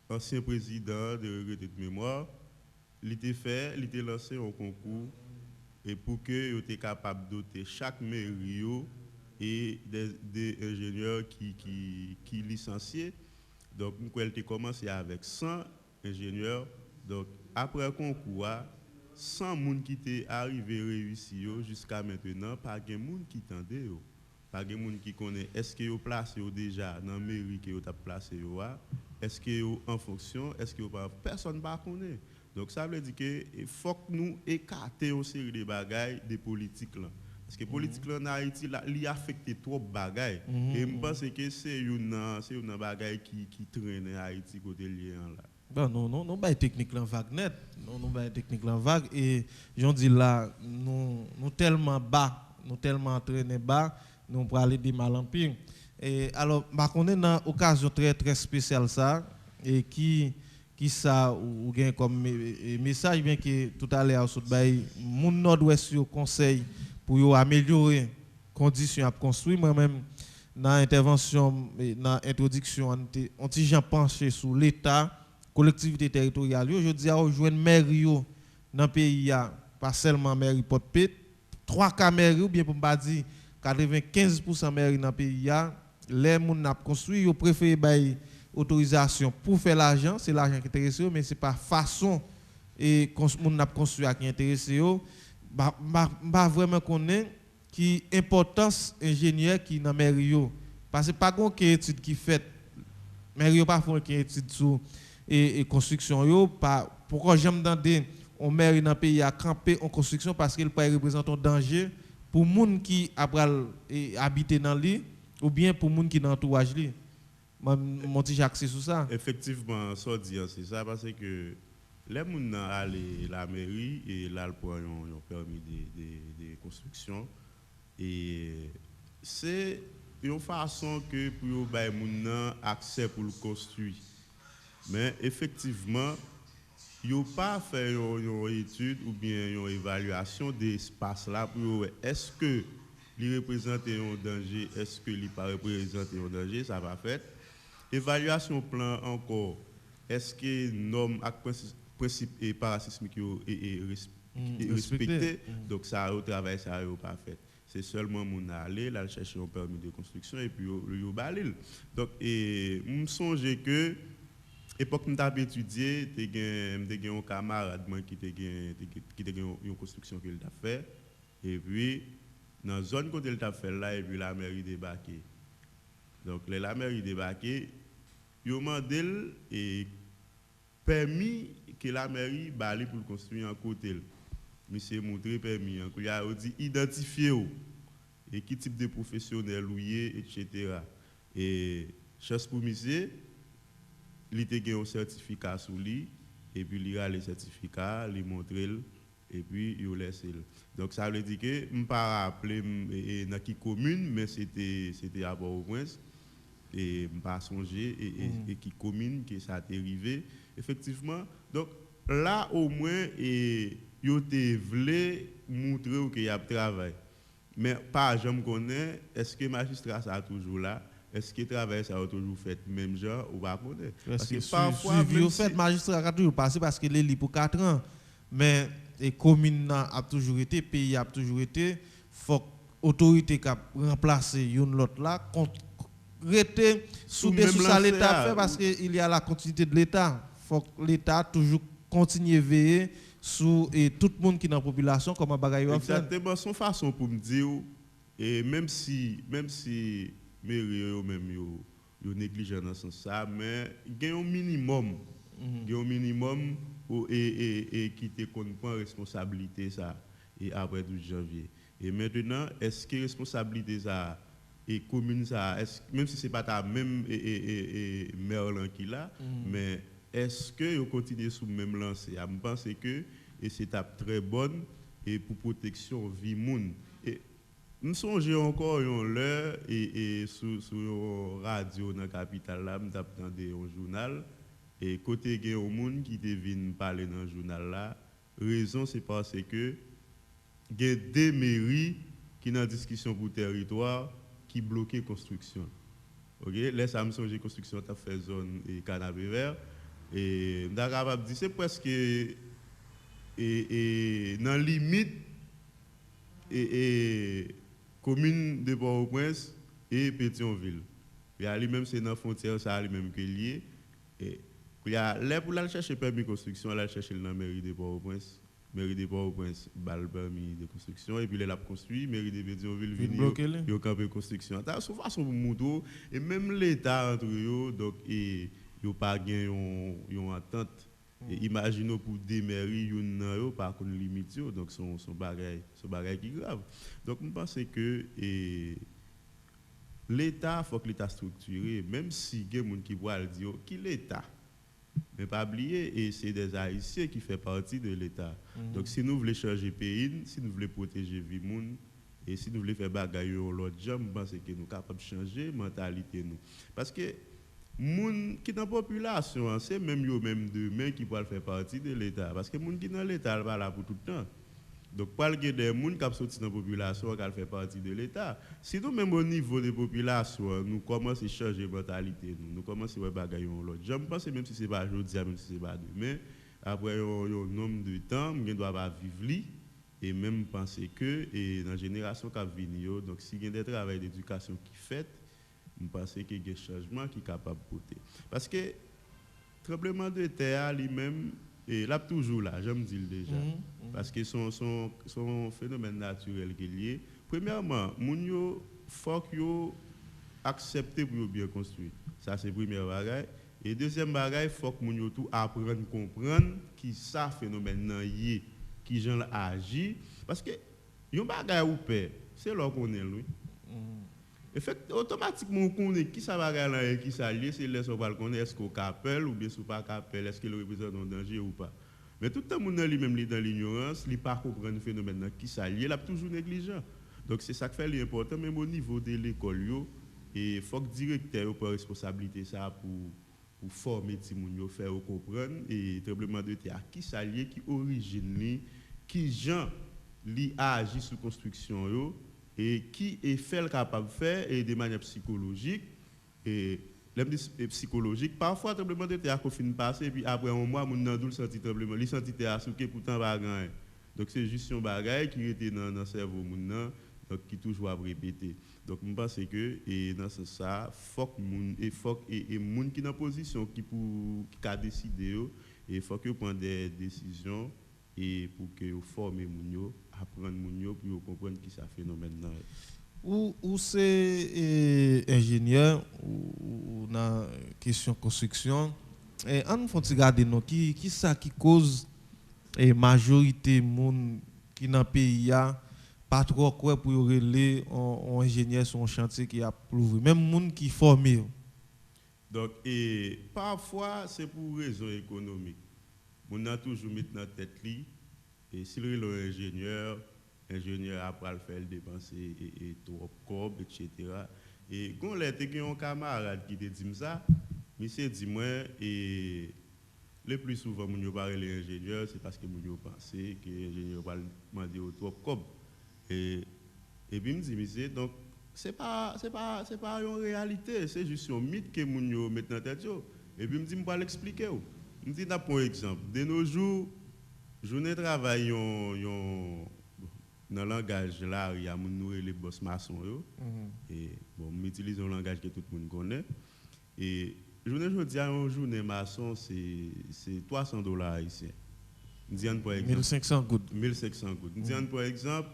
ancien président de retraite de mémoire il était lancé un concours et pour que était capable de doter chaque mairie et des ingénieurs qui licenciés. Donc nous avons commencé avec 100 ingénieurs. Donc après le concours 100 personnes qui étaient arrivés réussi jusqu'à maintenant, pas de monde qui tendait, pas de monde qui connaît est-ce que vous placé déjà dans la mairie que vous avez placé, est-ce que vous en fonction, est-ce que pas personne ne connaît. Donc ça veut dire qu'il faut que nous écartions une série de bagailles de politiques là. Parce que la politique en Haïti, il affecte trop de bagailles. Et je pense que c'est une bagaille qui traîne en Haïti côté lien là. Ben non, pas technique là vague net. Non, pas technique là vague et j'en dis là nous tellement bas, nous tellement entraîné bas, nous pour aller des mal en pire. Et alors on est dans occasion très très spéciale ça et qui ça ou gain comme message bien que tout à l'heure sur bail moun nord-ouest yo conseil pour yo améliorer conditions à construire moi-même dans intervention dans introduction on ti j'en penché sur l'état collectivité territoriale je dis à joindre maire yo dans pays pas seulement maire Port-Pet 3 cas maire ou bien pour pas dire 95% maire dans pays les moun n'a construit yo préféré bail autorisation pour faire l'argent, c'est l'argent qui intéresse, mais ce n'est pas façon et qu'on a construit qui intéresse. Bah vraiment connaît qui importance ingénieur qui dans mairie parce que pas gon étude qui fait mairie pas font qui étude sur et construction yo pas pourquoi j'aime demander on mairie dans pays à camper en construction parce qu'il peut représenter un danger pour monde qui habiter dans lui ou bien pour monde qui dans entourage lui. Mon petit Jacques, c'est sur ça. Effectivement, ça dit c'est ça parce que les gens allent la mairie et là ils ont permis de construction et c'est une façon que pour les gens accès pour le construire. Mais effectivement, ils n'ont pas fait une étude ou bien une évaluation de l'espace là pour est-ce que il représente un danger, est-ce que il pas représente un danger, ça va faire. Évaluation plan encore, est-ce que normes et principes et parasismiques est respecté? Donc ça au travail ça n'est pas fait. C'est seulement mon aller là chercher un permis de construction et puis yo balil. Donc et me songe que époque nous t'avait étudié, t'ai un camarade qui t'ai une construction qu'il t'a fait et puis dans zone côté il t'a fait là et puis la mairie débarqué. Donc la mairie débarqué, ils ont demandé et permis que la mairie balle pour construire un côté. Monsieur montré permis, il a dit identifier et qui type de professionnel loué, etc. Et chance pour monsieur, il a eu un certificat sur lui, et puis il a le certificat, il montre et puis il laisse. Donc ça veut dire que je ne peux pas rappeler dans quelle commune, mais c'était à Port-au-Prince. Et je ne peux pas songer et qui commune que ça est arrivé. Effectivement, donc là au moins, ils voulaient montrer qu'il y a travail. Mais pas jamais connaît, est-ce que le magistrat ça toujours là? Est-ce que le travail ça a toujours fait même genre ou pas connaître? Parce que parfois le fait magistrat a toujours passé parce qu'il est libre pour 4 ans. Mais les communes a toujours été, pays a toujours été, faut autorité qui a remplacé une l'autre là rester sous ça l'État fait parce qu'il y a la continuité de l'État. Faut que l'État toujours continue à veiller sur tout le monde qui est dans la population comme un bagage. Exactement, son façon pour me dire et même si mairie même yo négligent dans ce sens ça, mais il y a un minimum et qui te prend responsabilité ça et après 12 janvier. Et maintenant, est-ce que responsabilité ça et commune ça, même si c'est pas ta même maire qui là, mais est-ce que vous continuez sous le même lancé? Je pense que c'est étape très bonne et pour protection vie moun. Et nous songeons encore l'heure et sur radio dans la capitale là, nous avons un journal et côté il y a un monde qui vient parler dans le journal là. Raison c'est parce que il y a des mairies qui dans discussion pour territoire qui bloquent la construction. OK, là ça me songe construction t'a fait zone et canapé vert et m'ta dire c'est presque et dans limite et commune de Port-au-Prince et Pétionville. Il y a lui-même c'est dans frontière ça lui-même que lié et il y a là pour aller chercher permis de construction, aller chercher dans mairie de Port-au-Prince. Mairie de Port-au-Prince balle permis de construction et puis elle a construit mairie de Pétionville vient yo camper construction. Ta sous façon pour moto et même l'état entre eux donc et yo pas gain yon entente. Imaginez pour des mairies yon nan yo pas qu'on limite yo donc son bagay qui grave. Donc je pense que l'état faut que l'état structuré même si il y a des gens qui voient dire qui l'état. Mais pas oublier, et c'est des Haïtiens qui font partie de l'État. Donc si nous voulons changer le pays, si nous voulons protéger les gens, et si nous voulons faire bagaille l'autre gens, je pense que nous sommes capables de changer la mentalité. Parce que les gens qui sont dans la population, c'est même eux-mêmes demain qui peuvent faire partie de l'État. Parce que les gens qui sont dans l'État, ils ne sont pas là pour tout le temps. Donc, pour qu'il y ait des gens qui sont dans la population, qui font partie de l'État, si nous, même au niveau des populations, nous commençons à changer la mentalité, nous commençons à bagailler l'autre. Je pense même si ce n'est pas aujourd'hui, même si ce n'est pas demain, après un nombre de temps, nous ne devons pas vivre et même penser que dans la génération qui vient, donc s'il y a des travaux d'éducation qui fait, je pense qu'il y a des changements qui sont capables de porter. Parce que le tremblement de terre lui-même, et là, toujours là, je me dis déjà. Parce que son phénomène naturel qui est lié. Premièrement, il faut qu'ils acceptent pour bien construire. Ça, c'est la première bagaille. Et deuxième bagaille, il faut que les gens apprennent à comprendre qui ça phénomène est, qui gens agit. Parce que, yon bagaille ou paix, c'est là qu'on est, lui. En fait, automatiquement, on connaît qui ça va gagner et qui ça lié, c'est là qu'on va connaître est-ce qu'on capelle ou bien si on pas capelle, est-ce qu'il représente un danger ou pas. Mais tout le monde lui-même dans l'ignorance, il ne pas comprendre le phénomène qui ça lié, il est toujours négligent. Donc c'est ça qui fait l'important, même au niveau de l'école, il faut que le directeur ait responsabilité ça pour former les gens, faire comprendre et tremblement de terre qui ça lié, qui origine, qui gens li agit sur construction et qui est fait capable de faire et de manière psychologique et psychologique parfois tremblement de terre qu'on finit passer et puis après un mois mon nan dou senti tremblement li senti terre souké pourtant pas grand donc c'est juste un bagage qui était dans le cerveau mon nan donc qui toujours à répéter donc je pense que et dans ce ça faut que moun qui dans position qui a décidé et faut que prendre des décisions et pour que vous formez moun yo apprendre moun yo pour comprendre qui ça phénomène là. ou c'est ingénieur ou dans question construction et on faut regarder non qui ça qui cause et majorité monde qui dans pays a pas trop quoi pour relayer un ingénieur sur un chantier qui a prouvé même monde qui formé. Donc et parfois c'est pour raison économique. On a toujours mis dans tête li et s'il est ingénieur après le faire dépenser et trop cob etc. Et quand les un camarade qui te dit ça, monsieur dit moi et le plus souvent mon yo parle les ingénieurs c'est parce que mon yo pensé que l'ingénieur va demander au trop cob et puis me dit monsieur donc c'est pas une réalité, c'est juste un mythe que mon yo met dans tête yo et puis me dit me l'expliquer. Me dit pour exemple de nos jours journée travail dans le langage là il y a les boss maçons et bon m'utilise un langage que tout le monde connaît et journée un journée maçon c'est $300 haïtiens. Nous par exemple 1500 gouttes. 1500 gouttes. Nous par exemple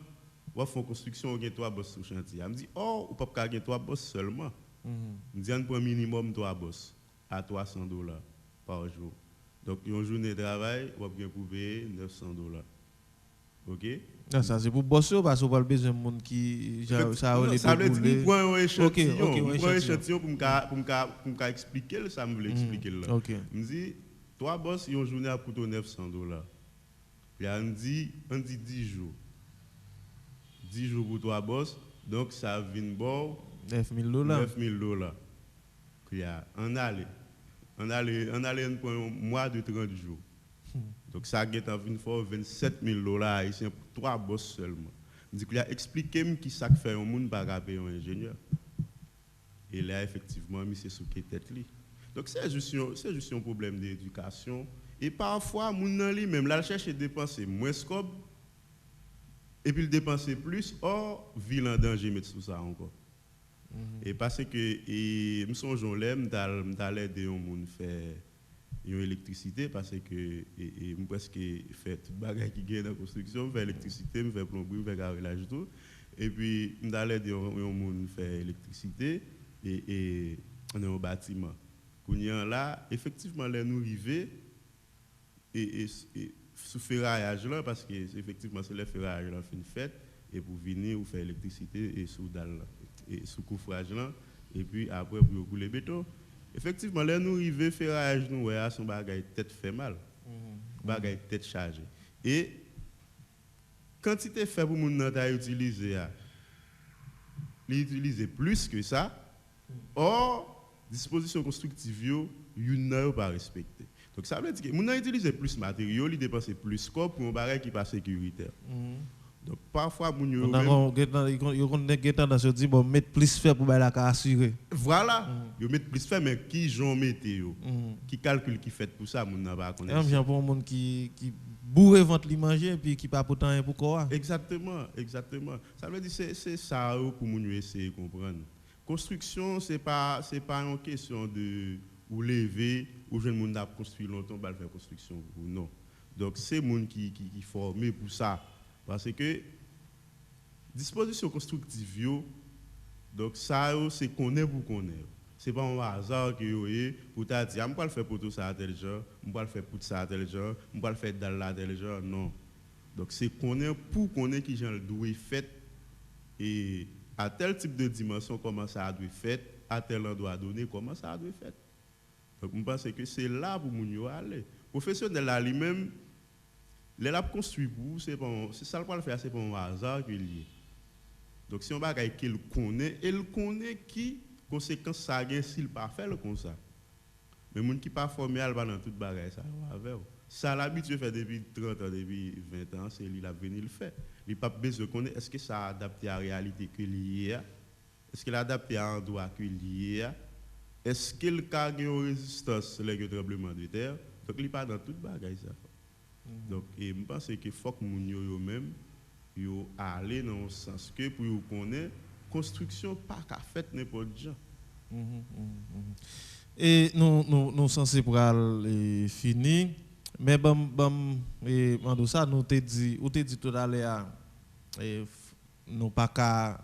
on fait construction on gagne 3 boss sur chantier. Elle me dit oh ou pas gagner 3 boss seulement. Nous disons pour minimum 3 boss à $300 par jour. Donc une journée de travail on va bien payer $900. OK? Non, ça c'est pour bosser parce qu'on a besoin de monde qui ça veut dire prend un échantillon pour me expliquer ça me veut expliquer là. Me dit 3 boss une journée à coûter $900. Puis on dit 10 jours. 10 jours pour 3 boss donc ça vient bon $9000. Puis on allait pour un mois de 30 jours. Donc ça a une fois $27000 haïtiens pour 3 boss seulement. Je dis qu'il a expliqué qui ça fait un monde pas payer un ingénieur. Et là effectivement c'est sous qui tête li. Donc c'est juste un problème d'éducation et parfois moun li même là cherche dépenser moins scope et puis le dépenser plus or ville en danger mettre sous ça encore. Et parce que et me songeons là m'd'aller aider un monde faire une électricité parce que et presque fait toute bagaille qui gagne dans la construction faire électricité me faire plomberie faire carrelage tout et puis m'aller aider un monde faire électricité et on est au bâtiment kounya là effectivement là nous arriver et sous ferraillage là parce que effectivement c'est le ferraillage là fin fait et pour venir ou faire électricité et sous dalle et sous couvrage là et puis après pour couler béton. Effectivement, là nous arrivons ferraillage nous ouais son bagage tête fait mal. Bagage tête chargé. Et quantité fait pour moun nan ta utiliser l'utiliser plus que ça. Or disposition constructive yo n'a pas respecté. Donc ça veut dire que moun nan utiliser plus matériaux, il dépenser plus scope pour un bagage qui pas sécuritaire. Donc parfois moun yo yo tendance à dire bon mettre plus fait pour la assurer. Voilà, yo mettre plus fait mais qui j'en mette yo. Qui calcule qui fait pour ça moun n'a pas connaître. Même pour un monde qui bourre ventre li manger puis qui pas pourtant pour quoi. Exactement. Ça veut dire c'est ça pour moun yo essayer comprendre. Construction c'est pas une question de ou lever ou jeune moun n'a construit longtemps va faire construction ou non. Donc c'est moun qui formé pour ça. Parce que disposition constructive yo donc ça c'est connaît pour connaître. C'est pas un hasard que yo pour ta dire on va le faire pour tout ça tel genre, on va le faire pour ça tel genre, on va le faire dans la tel genre non. Donc c'est connaître pour connaître qui genre doit fait et à tel type de dimension comment ça doit fait, à tel endroit donné comment ça doit fait. Donc je pense que c'est là pour moun yo aller. Professionnel là lui-même les lab construit pour c'est ça le faire c'est pas un hasard qu'il y est. Donc si on bagaille qu'il connaît et il connaît qui conséquence ça gain s'il pas faire le comme ça. Mais moun qui pas formé al dans toute bagaille ça avec ça l'habitude fait depuis 30 ans depuis 20 ans c'est il a venir le faire. Il pas besoin de connaître est-ce que ça adapté à la réalité que lié est-ce qu'il adapté à endroit que lié est-ce qu'il a une résistance les tremblements de terre donc il pas dans toute bagaille ça. Donc et je pense qu'il faut que moun yo même yo aller dans le sens que pour yo connaître construction pas qu'à fait n'importe gens. Et nous censé pour aller finir mais et dans ça nous te dit tout à l'heure nous pas qu'à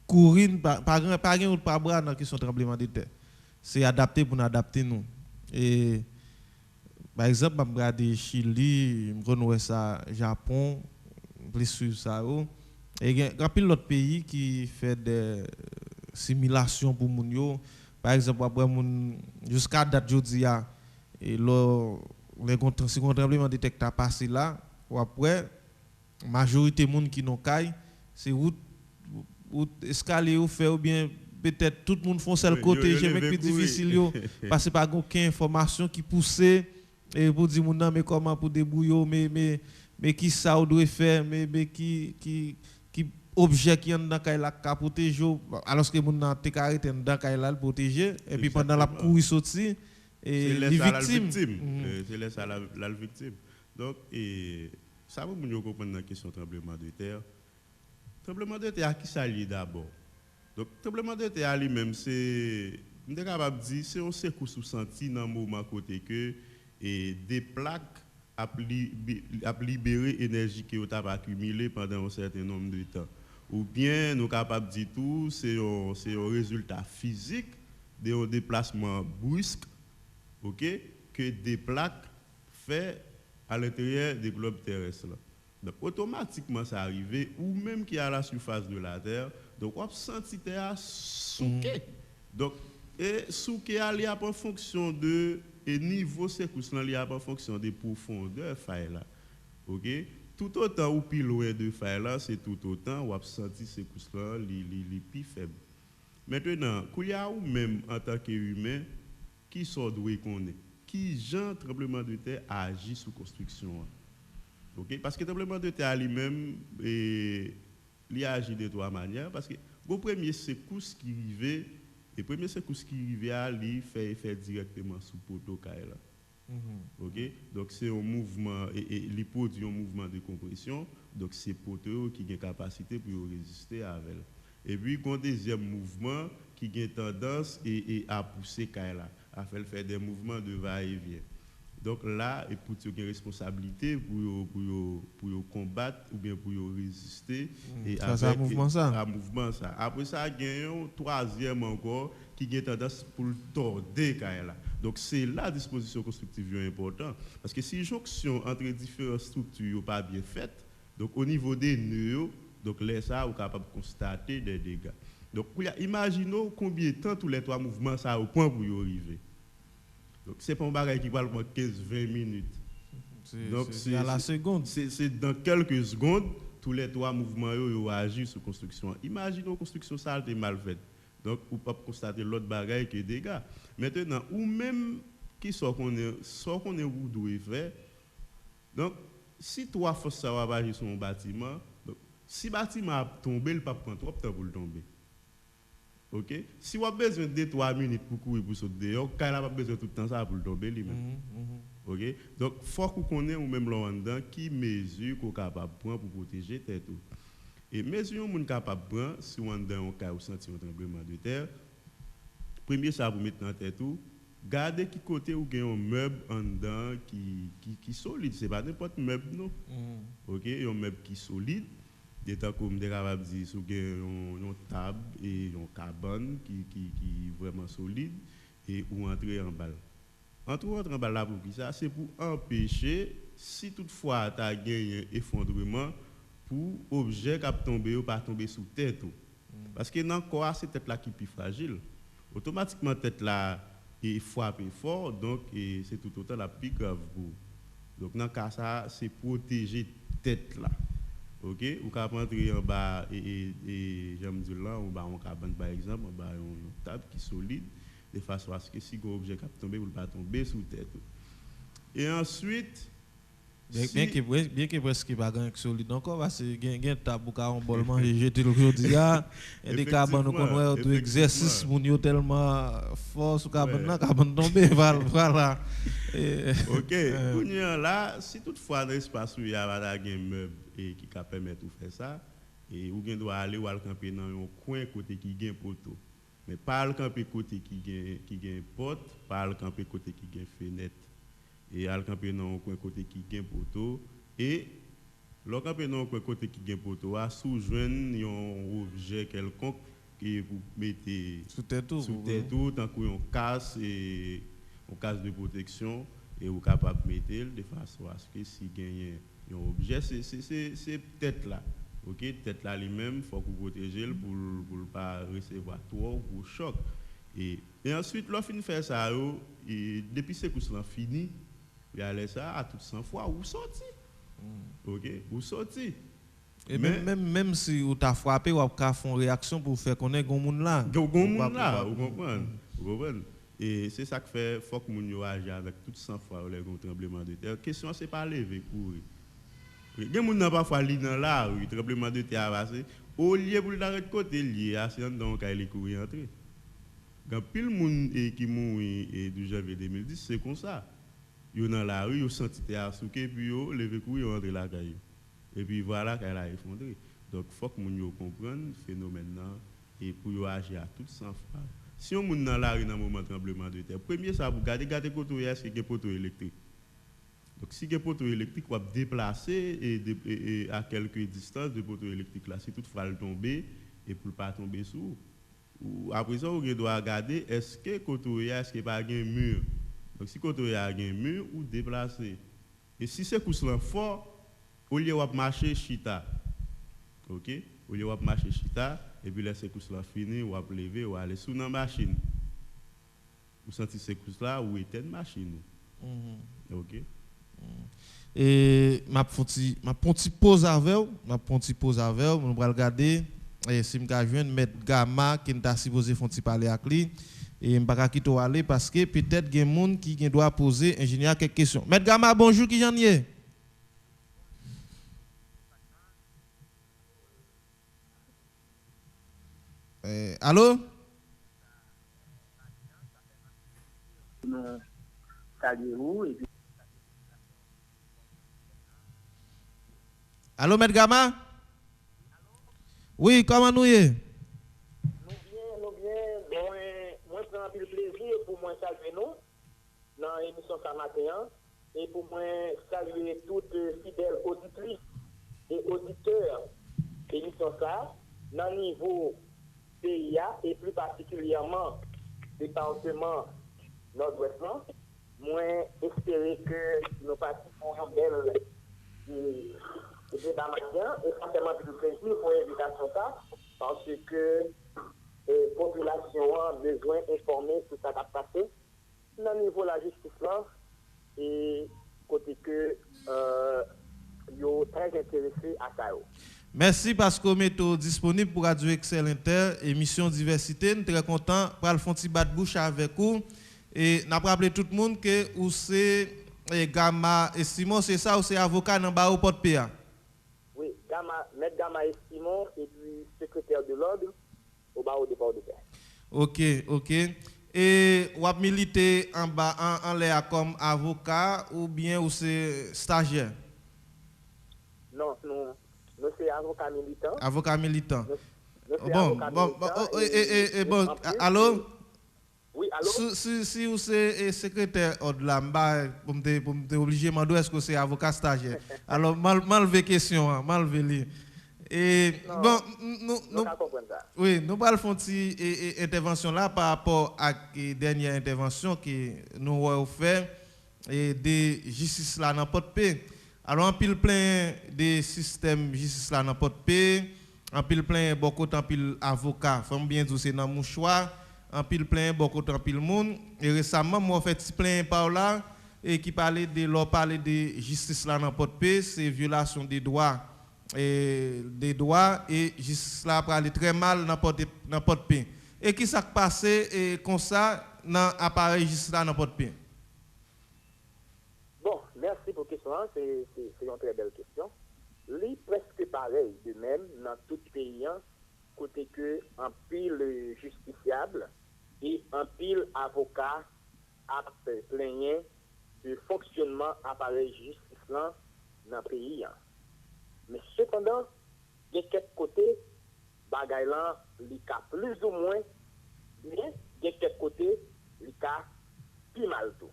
courir pas gain ou pas bras dans question tremblement de terre. C'est adapté pour nous adapter nous. Et par exemple, je regarde Chili, je connais ça Japon, plus sur ça. Et il y a d'autres pays qui font des simulations pour moun yo. Par exemple, après jusqu'à date jodi a et les tremblements de terre qui passé là, ou après majorité moun qui non caille, c'est route escalier ou fait ou bien peut-être tout le monde font seul côté, j'ai même plus difficile yo parce que pas aucune information qui pousse et pour dire moun mais comment pour débrouiller mais qui ça ou doit faire mais qui objet qui en dans kay la ka protéger alors que moun nan te arrêté dans kay la protéger et puis pendant la courir sorti et les victimes c'est laisse à la victime. Donc et ça vous moun comprendre la question tremblement de terre. Tremblement de terre qui s'allie d'abord. Donc tremblement de terre lui-même c'est on est capable de dire c'est un secousse senti dans moment côté que et des plaques a libéré énergie qui ont accumulé pendant un certain nombre de temps. Ou bien nous capables de dire tout c'est un résultat physique d'un déplacement brusque, OK, que des plaques fait à l'intérieur des globes terrestres. Donc automatiquement ça arrive ou même qui est à la surface de la Terre, donc on senti terre souqué. Donc et souqué il y a en fonction de et niveau secousse là il y a en fonction de profondeur faille là. OK? Tout autant ou plus loin de faille là, c'est tout autant ou senti secousse là les plus faible. Maintenant, qu'il y a ou même en tant qu'humain qui sont doué connaît qui genre tremblement de terre agit sous construction. OK? Parce que tremblement de terre lui-même il agit de trois manières parce que le premier secousse qui arrive et premier secousse qui arrive il fait effet directement sous poteau là. OK? Donc c'est un mouvement et il produit un mouvement de compression, donc c'est poteau qui a une capacité pour résister à elle. Et puis un deuxième mouvement qui a tendance à pousser là, à faire des mouvements de va-et-vient. Donc là, il faut une responsabilité pour combattre ou bien pour résister et avec un mouvement ça. Après ça, il y a un troisième encore qui a tendance pour le tordre là. Donc c'est la disposition constructive importante parce que si jonction entre différentes structures n'est pas bien faite, donc au niveau des nœuds, donc là ça on est capable de constater des dégâts. Donc imaginons combien de temps tous les trois mouvements ça au point pour y arriver. Donc c'est pas un bagage qui parle de 15-20 minutes. Donc c'est à la seconde. C'est dans quelques secondes tous les trois mouvements yo agissent sur construction. Imaginons construction ça est mal faite. Donc, on peut constater l'autre bagaille que des dégâts. Maintenant, ou même qui soit qu'on est ou doit faire. Donc, si trois forces ça va agir sur un bâtiment, donc, si le bâtiment a tombé, il ne peut pas prendre trop de temps pour le tomber. OK? Si on a besoin de 3 minutes pour courir pour sauter dehors, il n'a pas besoin de tout le temps ça pour le tomber lui-même. OK? Donc, il faut qu'on connaisse ou même là-dedans qui mesure qu'on est capable de prendre pour protéger tête. Et mesure on est capable de prendre si on est dans un cas où senti un tremblement de terre. Premier ça pour mettre dans tête tout, garder qui côté ou gagne un meuble en dedans qui solide, c'est pas n'importe meuble non. OK, un meuble qui solide, des temps comme des capables dire sous une table et une cabane qui vraiment solide et ou entrer en balle. Entrer en balle là pour qui ça, c'est pour empêcher si toutefois tu as gagné un effondrement pour objet qui tomber ou pas tomber sous tête. Parce que dans le corps, c'est tête là qui est plus fragile. Automatiquement, tête là est frappée fort, donc c'est tout autant la plus grave. Donc dans le cas, ça, c'est protéger tête là. OK? Ou quand rentrer en bas, et j'aime dire là, en bas, on cabane par exemple, en bas, une table qui est solide, de façon à ce que si un objet qui tomber, vous ne pas tomber sous tête. Et ensuite, bien que presque pas grand solide encore parce que gain tabou ka on bol manger jeter aujourd'hui et des cabanes qu'on ouais exercice mon yo tellement force ou cabane tomber voilà. OK, là si toutefois dans l'espace où il y a un meuble et qui permet de faire ça et ou doit aller ou camper dans un coin côté qui gain poteau mais pas le camper côté qui gain porte, pas le camper côté qui gain fenêtre. Et al camper dans un côté qui gain poteau et le camper dans un côté qui gain poteau a sous-joindre un objet quelconque qui pour mettre Sous tête tout. tant qu'on casse et on casse de protection et on capable de mettre de façon à ce que si gagne un objet c'est tête là. OK, tête là lui-même faut qu'on protège pour pas recevoir trop gros choc. Et ensuite lorsqu'on fait ça et depuis c'est que cela fini, il aller ça à tout 100 fois ou sorti. OK, ou sorti. Et même si vous t'a frappé ou avez fait une réaction pour faire connaître gon monde là. Gon monde là, vous comprenez? Vous comprenez? Et c'est ça que fait faut que moun yo agir avec tout sang fois les gros tremblement de terre. Question c'est pas lever courir. Gen moun nan parfois li dans la rue, tremblement de terre passé, au lieu pour l'arrêter côté lié à c'est donc il courir entrer. Quand pile moun qui mouri et du janvier 2010, c'est comme ça. Yo dans la rue, yo senti terre souké puis yo lever courir entrer la caille. Et puis voilà qu'elle a effondré. Donc il faut que moun yo comprenne phénomène là et pour yo agir à tout sans fois. Si on moun dans la rue dans moment tremblement de terre, premier ça vous garder côté est-ce qu'il y a poteau électrique. Donc si il y a poteau électrique, on va déplacer et à quelques distances de poteau électrique là, si toutefois le tomber et pour pas tomber sous. Ou après ça, on doit regarder est-ce que côté est-ce qu'il pas un mur. Donc si côté a un mur ou déplacer. Et si c'est coup fort, au lieu de marcher chita. OK? Au lieu de marcher chita et puis laisser coup là fini ou lever ou aller sous la machine. Vous sentez ces coups là ou éteindre machine. OK? Et ma petit pause avec, on va regarder et si me joindre mettre Gamma qui t'a supposé font parler avec lui et m'pa quitter aller parce que peut-être gen monde qui doit poser ingénieur quelques questions. Maître Gamma, bonjour qui j'en y allô? Salut-vous et puis allô, Maître Gamma? Oui, comment nous y est? nous bien. Moi, je prends un peu de plaisir pour moi saluer nous dans l'émission ça matin et pour moi saluer toutes fidèles auditrices et auditeurs de l'émission ça dans le niveau PIA et plus particulièrement département Nord-Ouest. Moi, espérer que nous participons à une belle débat matin et forcément plus plaisir pour l'invitation ça parce que la population a besoin d'informer sur ce qui a passé dans le niveau de la justice là et côté que yo très intéressé à ça. Merci parce que vous êtes disponible pour Radio Excel Inter, émission diversité. Nous sommes très contents pour le faire un petit bat de bouche avec vous. Et nous avons rappelé tout le monde que vous c'est Gamma et Simon, c'est ça ou c'est avocat dans le Port PA? Oui, Maître Gamma et Simon et puis secrétaire de l'ordre au barreau de Port-de-Paix. OK. Et vous avez milité en bas en l'air comme avocat ou bien ou c'est stagiaire? Non, nous c'est avocat militant. Avocat militant. Bon, allô? Oui, allô? Si vous êtes secrétaire au-delà, pour me obligé de est-ce que c'est avocat stagiaire? Alors, mal question, mal véli. Et bon, nous allons faire une intervention là par rapport à la dernière intervention que nous avons fait et de justice là dans Port-de-Paix. Alors, en pile plein des systèmes justice là dans Port-de-Paix, en pile plein beaucoup en pile avocat, faut bien dire c'est dans mon choix, en pile plein beaucoup en pile monde et récemment moi fait plein par là et qui parlait de justice là dans Port-de-Paix, c'est violation des droits et justice là pour aller très mal dans Port-de-Paix. Et qui s'est passé et comme ça dans appareil justice là dans Port-de-Paix? Bon, merci pour la question. C'est une très belle question. Lui, presque pareil, de même, dans tout pays, côté que un pile justiciable et un pile avocat a plaigné du fonctionnement appareil justice dans le pays. Mais cependant, de quel côté, bagay là, il a plus ou moins bien, de quel côté, il a plus mal tout.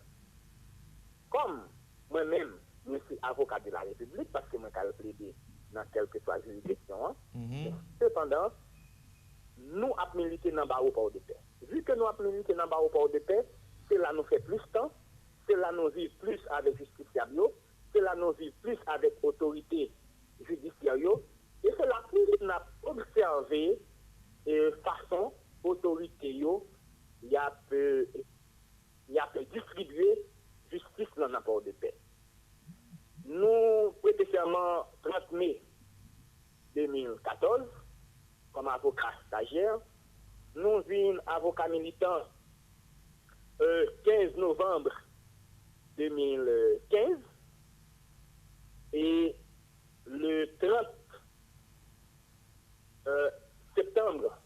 Comme moi-même, je suis avocat de la République parce que je suis plaidé dans quelques fois juridiction. Cependant, nous avons milité dans le barreau port de paix. Vu que nous avons milité dans le barreau port de paix, c'est là nous fait plus temps, c'est là nous vivons plus avec justiciable, c'est là nous vivons plus avec autorité judiciaire, et c'est là plus nous avons observé façon autorité, il y a distribuer justice dans le port de paix. Nous prêtons serment 30 mai 2014 comme avocat stagiaire. Nous sommes avocat militant 15 novembre 2015 et le 30 septembre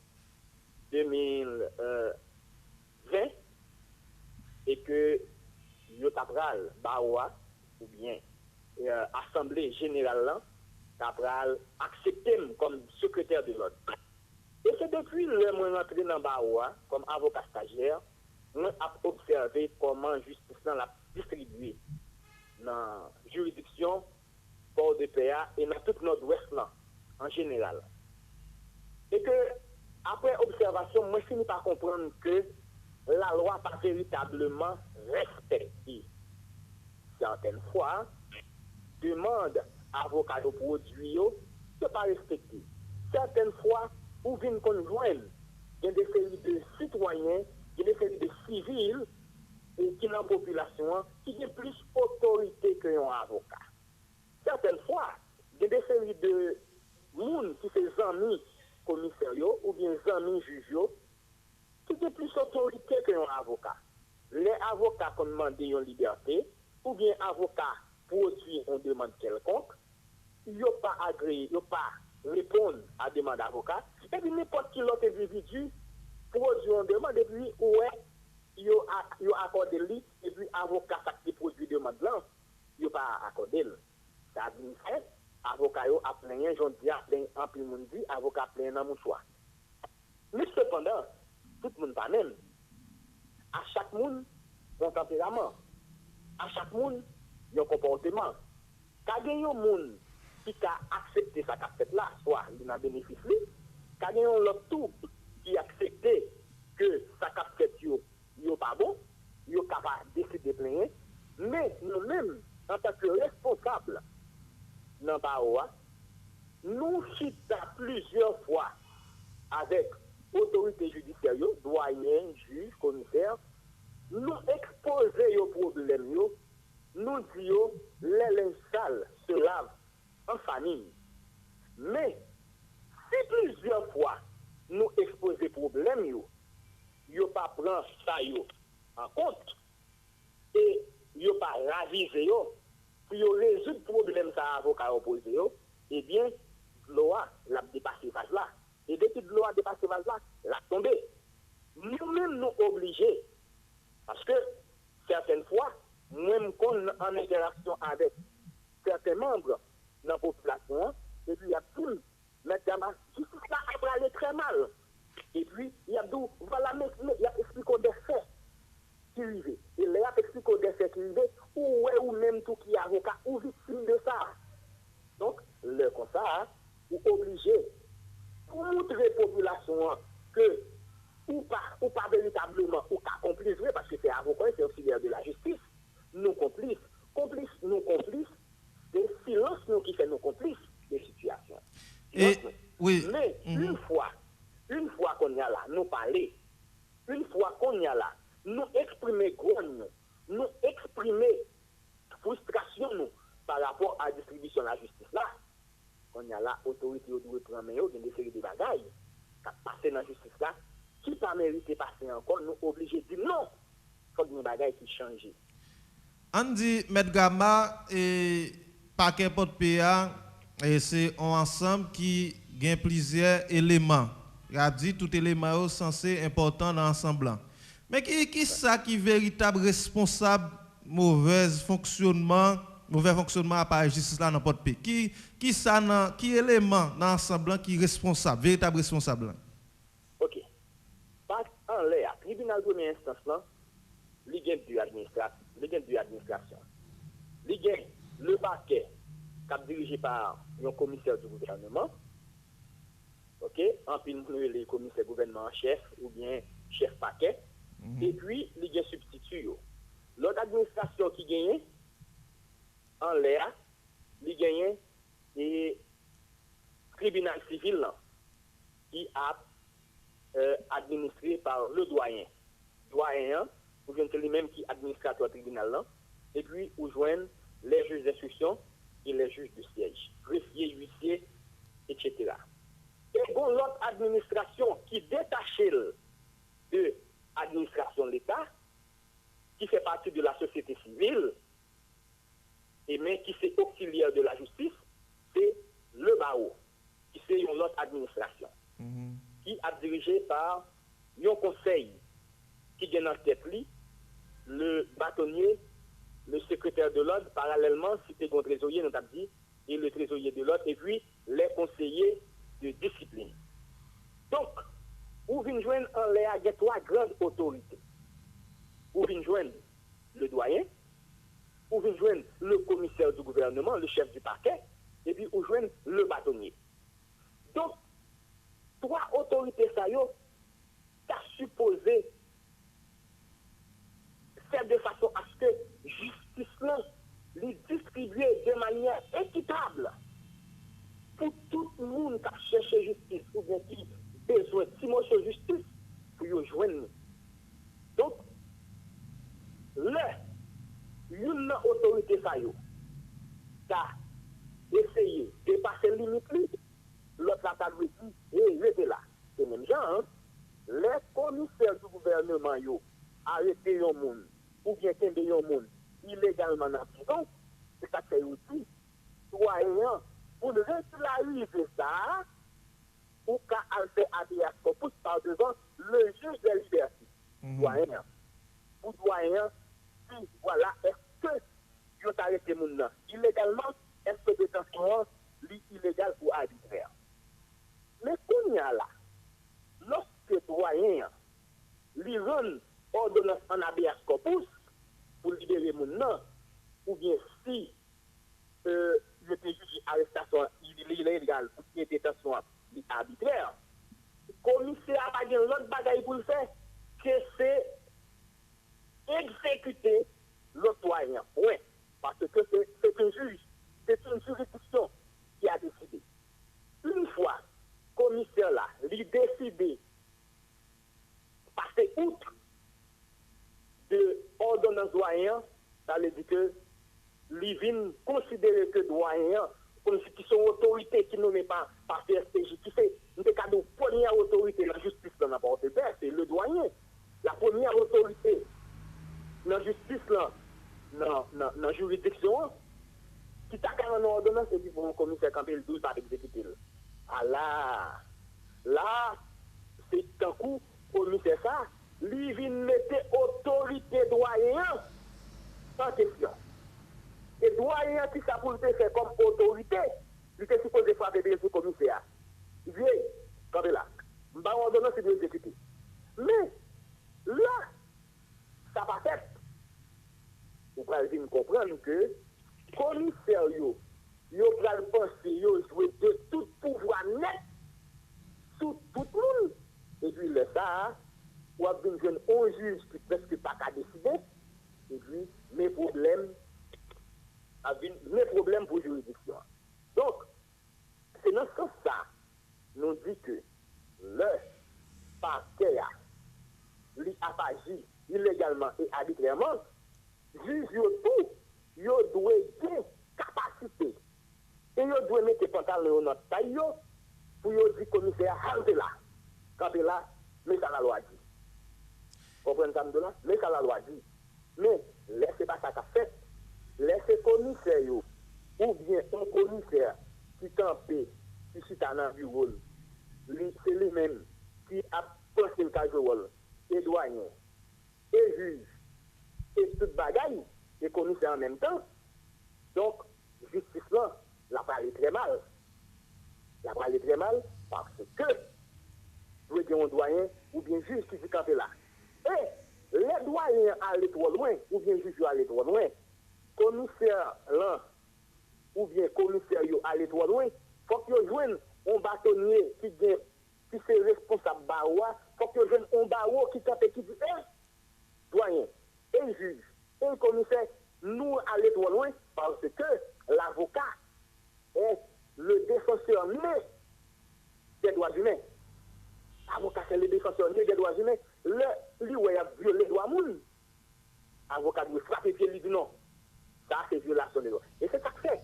2020 et que Yotapral Baoua ou bien Assemblée générale Tapral accepté comme secrétaire de l'ordre. Et c'est depuis le moment rentré dans Baoua comme avocat stagiaire, on a observé comment justice l'a distribué dans la juridiction port de PA et dans tout notre ouest là en général. Et que après observation, moi je finis par comprendre que la loi pas véritablement respectée. Certaines fois, demande avocat de produit, c'est pas respecté. Certaines fois, ou viennent conjoindre, il y a des séries de citoyens, il y a des séries de civils qui dans la population qui ont plus autorité qu'un avocat. Certaines fois, il y a des séries de monde qui sont amis commissaires ou bien amis juges qui ont plus autorité qu'un avocat. Les avocats qui demandent une liberté ou bien avocats produit une demande quelconque, ils n'ont pas agréé, ils n'ont pas répondre à la demande d'avocat. Et puis n'importe qui l'autre individu produit une demande et puis ouais, ils ont accordé lui et puis avocat qui produit une demande là, ils n'ont pas accordé. Ça a bien fait, avocat a plein, j'en dis a plein, en plus monde dit, avocat plein dans mon choix. Mais cependant, tout le monde pas même. À chaque monde, un tempérament. À chaque monde, un comportement. Quand il y a un monde qui a accepté sa cassette là, soit il a bénéficié, quand il y a un autre tout qui a accepté que sa cassette n'est pas bon, il est capable de décider de plaindre, mais nous-mêmes, en tant que responsables dans le Baoua, nous chutons plusieurs fois avec autorité judiciaire, doyen, juge, commissaire, nous exposer aux problèmes, nous disons les linges sales se lavent en famille. Mais si plusieurs fois nous exposer problèmes, nous pas prendre ça en compte et nous pas raviser pour résoudre le problème ça avocat opposé, eh bien loi l'a dépassé phase là. Et depuis que loi a dépassé phase là, l'a tombé. Nous-mêmes nous obligés parce que certaines fois, même quand on est en interaction avec certains membres de la population, et puis il y a tout, maintenant, justice là a aller très mal. Et puis, il y a tout, voilà, mais il y a expliqué des faits qui arrivent. Et il y a expliqué des faits qui arrivent, ou même tout qui est avocat, ou victime de ça. Donc, le comme ça, ou obligé, pour montrer à la population que ou pas véritablement, ou qu'à complice, parce que c'est avocat, c'est auxiliaire de la justice, nous complices, c'est silence nous qui fait nos complices des situations. Oui. Mais une fois qu'on y a là, nous parler, une fois qu'on y a là, nous exprimer grogne, nous exprimer frustration nous, par rapport à la distribution de la justice là, qu'on y a là, autorité doit prendre mais il y a des séries de bagailles qui passent dans la justice là, qui pas mérité passer encore, nous obligés de dire non, il faut que des bagailles qui changent. On dit, M. Gama et paquet porte PA, et c'est un ensemble qui a plusieurs éléments. Il a dit tout élément censé important dans l'ensemble. Mais qui ça qui est véritable responsable mauvais fonctionnement à part justice là dans porte PA? Qui élément dans l'ensemble qui est responsable, véritable responsable? OK. Parce en l'air, tribunal de première instance là, il y a deux administrations. Il y a le parquet qui est dirigé par un commissaire du gouvernement. OK. parquet, en pile les commissaires gouvernement en chef ou bien chef paquet, et puis il y a substitut. L'autre administration qui gagne en l'air, il gagne et tribunal civil là, qui a administré par le doyen. Doyen, ou bien c'est lui-même qui administrateur tribunal là, et puis où joignent les juges d'instruction et les juges du siège, greffier, huissier, etc. Et bon, l'autre administration qui détache de l'administration de l'État, qui fait partie de la société civile, et mais qui c'est auxiliaire de la justice, c'est le barreau, qui c'est une autre administration, qui est dirigée par un conseil qui vient en tête le bâtonnier, le secrétaire de l'ordre, parallèlement, cité contre trésorier, nous avons dit, et le trésorier de l'ordre, et puis les conseillers de discipline. Donc, où vient joindre en l'air, il y a trois grandes autorités. Où vient joindre le doyen, où vient joindre le commissaire du gouvernement, le chef du parquet, et puis où joindre le bâtonnier. Donc, trois autorités, ça y est, ça supposé faire de façon à ce que justice là les distribuer de manière équitable pour tout le monde qui cherche justice ou bien qui besoin de justice pour y joindre. Donc, une autorité ça y a essayé de passer limite, l'autre a dit, et restez là. C'est même genre, les commissaires du gouvernement yo arrêté un monde ou bien qu'il y a un monde illégalement en prison, c'est ça que aussi doyen pour régulariser ça ou qu'à faire habeas corpus par devant le juge des libertés. Doyen. Pour doyen, si voilà, est-ce que vous avez arrêté mon nom illégalement, est-ce que détention est illégale ou arbitraire? Mais qu'on y a là, lorsque doyen lui rend ordonnance en habeas corpus pour libérer mon nom, ou bien si le juge arrestation illégale ou bien détention arbitraire, le commissaire a pas l'autre bagaille pour le faire, que c'est exécuter le doyen. Oui, parce que c'est un juge, c'est une juridiction qui a décidé. Une fois, le commissaire là, il décide passer outre de ordonnance doyen, ça veut dire que l'IVIN considère que doyen, comme si sont autorité qui ne met pas par CSPJ, qui fait une première autorité de la justice dans la porte c'est le doyen. La première autorité dans la justice, dans la juridiction, qui t'a quand même une ordonnance et puis pour un commissaire quand il 12 par exécuter. Ah là, c'est un coup, commissaire ça, lui vient mettre autorité doyen en question. Et doyen qui ça pour le faire comme autorité, il était supposé frapper bien ce commissaire. Il dit, comme là, je vais ordonnance de l'exécuter. Mais là, ça va faire. Vous pouvez comprendre que commissaire, yo va penser, yo jouer de tout pouvoir net sur tout le monde. Et puis le ça, ou a une jeune un juge qui presque pas qu'à décider, et puis mes problèmes pour juridiction. Donc, c'est dans ce sens ça, nous dit que le parquet a agi illégalement et arbitrairement, juge tout, il doit avoir capacité. Et il doit mettre les pantalons dans notre taille pour dire commissaire, halte là. Quand il est là, mais ça la loi dit. Comprenez ça là? Mais ça la loi dit. Mais laissez pas ça qu'a fait. Laissez commissaire ou bien un commissaire qui campé, qui sit dans le bureau, c'est lui-même qui a pensé le cas de rôle, et douanier, et juge, et toute bagaille, et commissaire en même temps. Donc, justice là, la parlé très mal. La parlé très mal parce que vous avez un doyen ou bien juge qui dit camper là. Et les doyens allaient trop loin, ou bien juge allaient trop loin. Commissaire là, ou bien commissaire allait trop loin, il faut que vous joignent un bâtonnier qui a qui c'est responsable baroua, faut que jeune on barreau qui tape qui dit doyen et le juge et le commissaire nous aller trop loin parce que l'avocat est le défenseur né des droits humains. L'avocat c'est le défenseur né des droits humains. Lui où il a violé les droits moun. L'avocat doit frapper pied lui dit non. Ça c'est violation des droits. Et c'est ça que fait.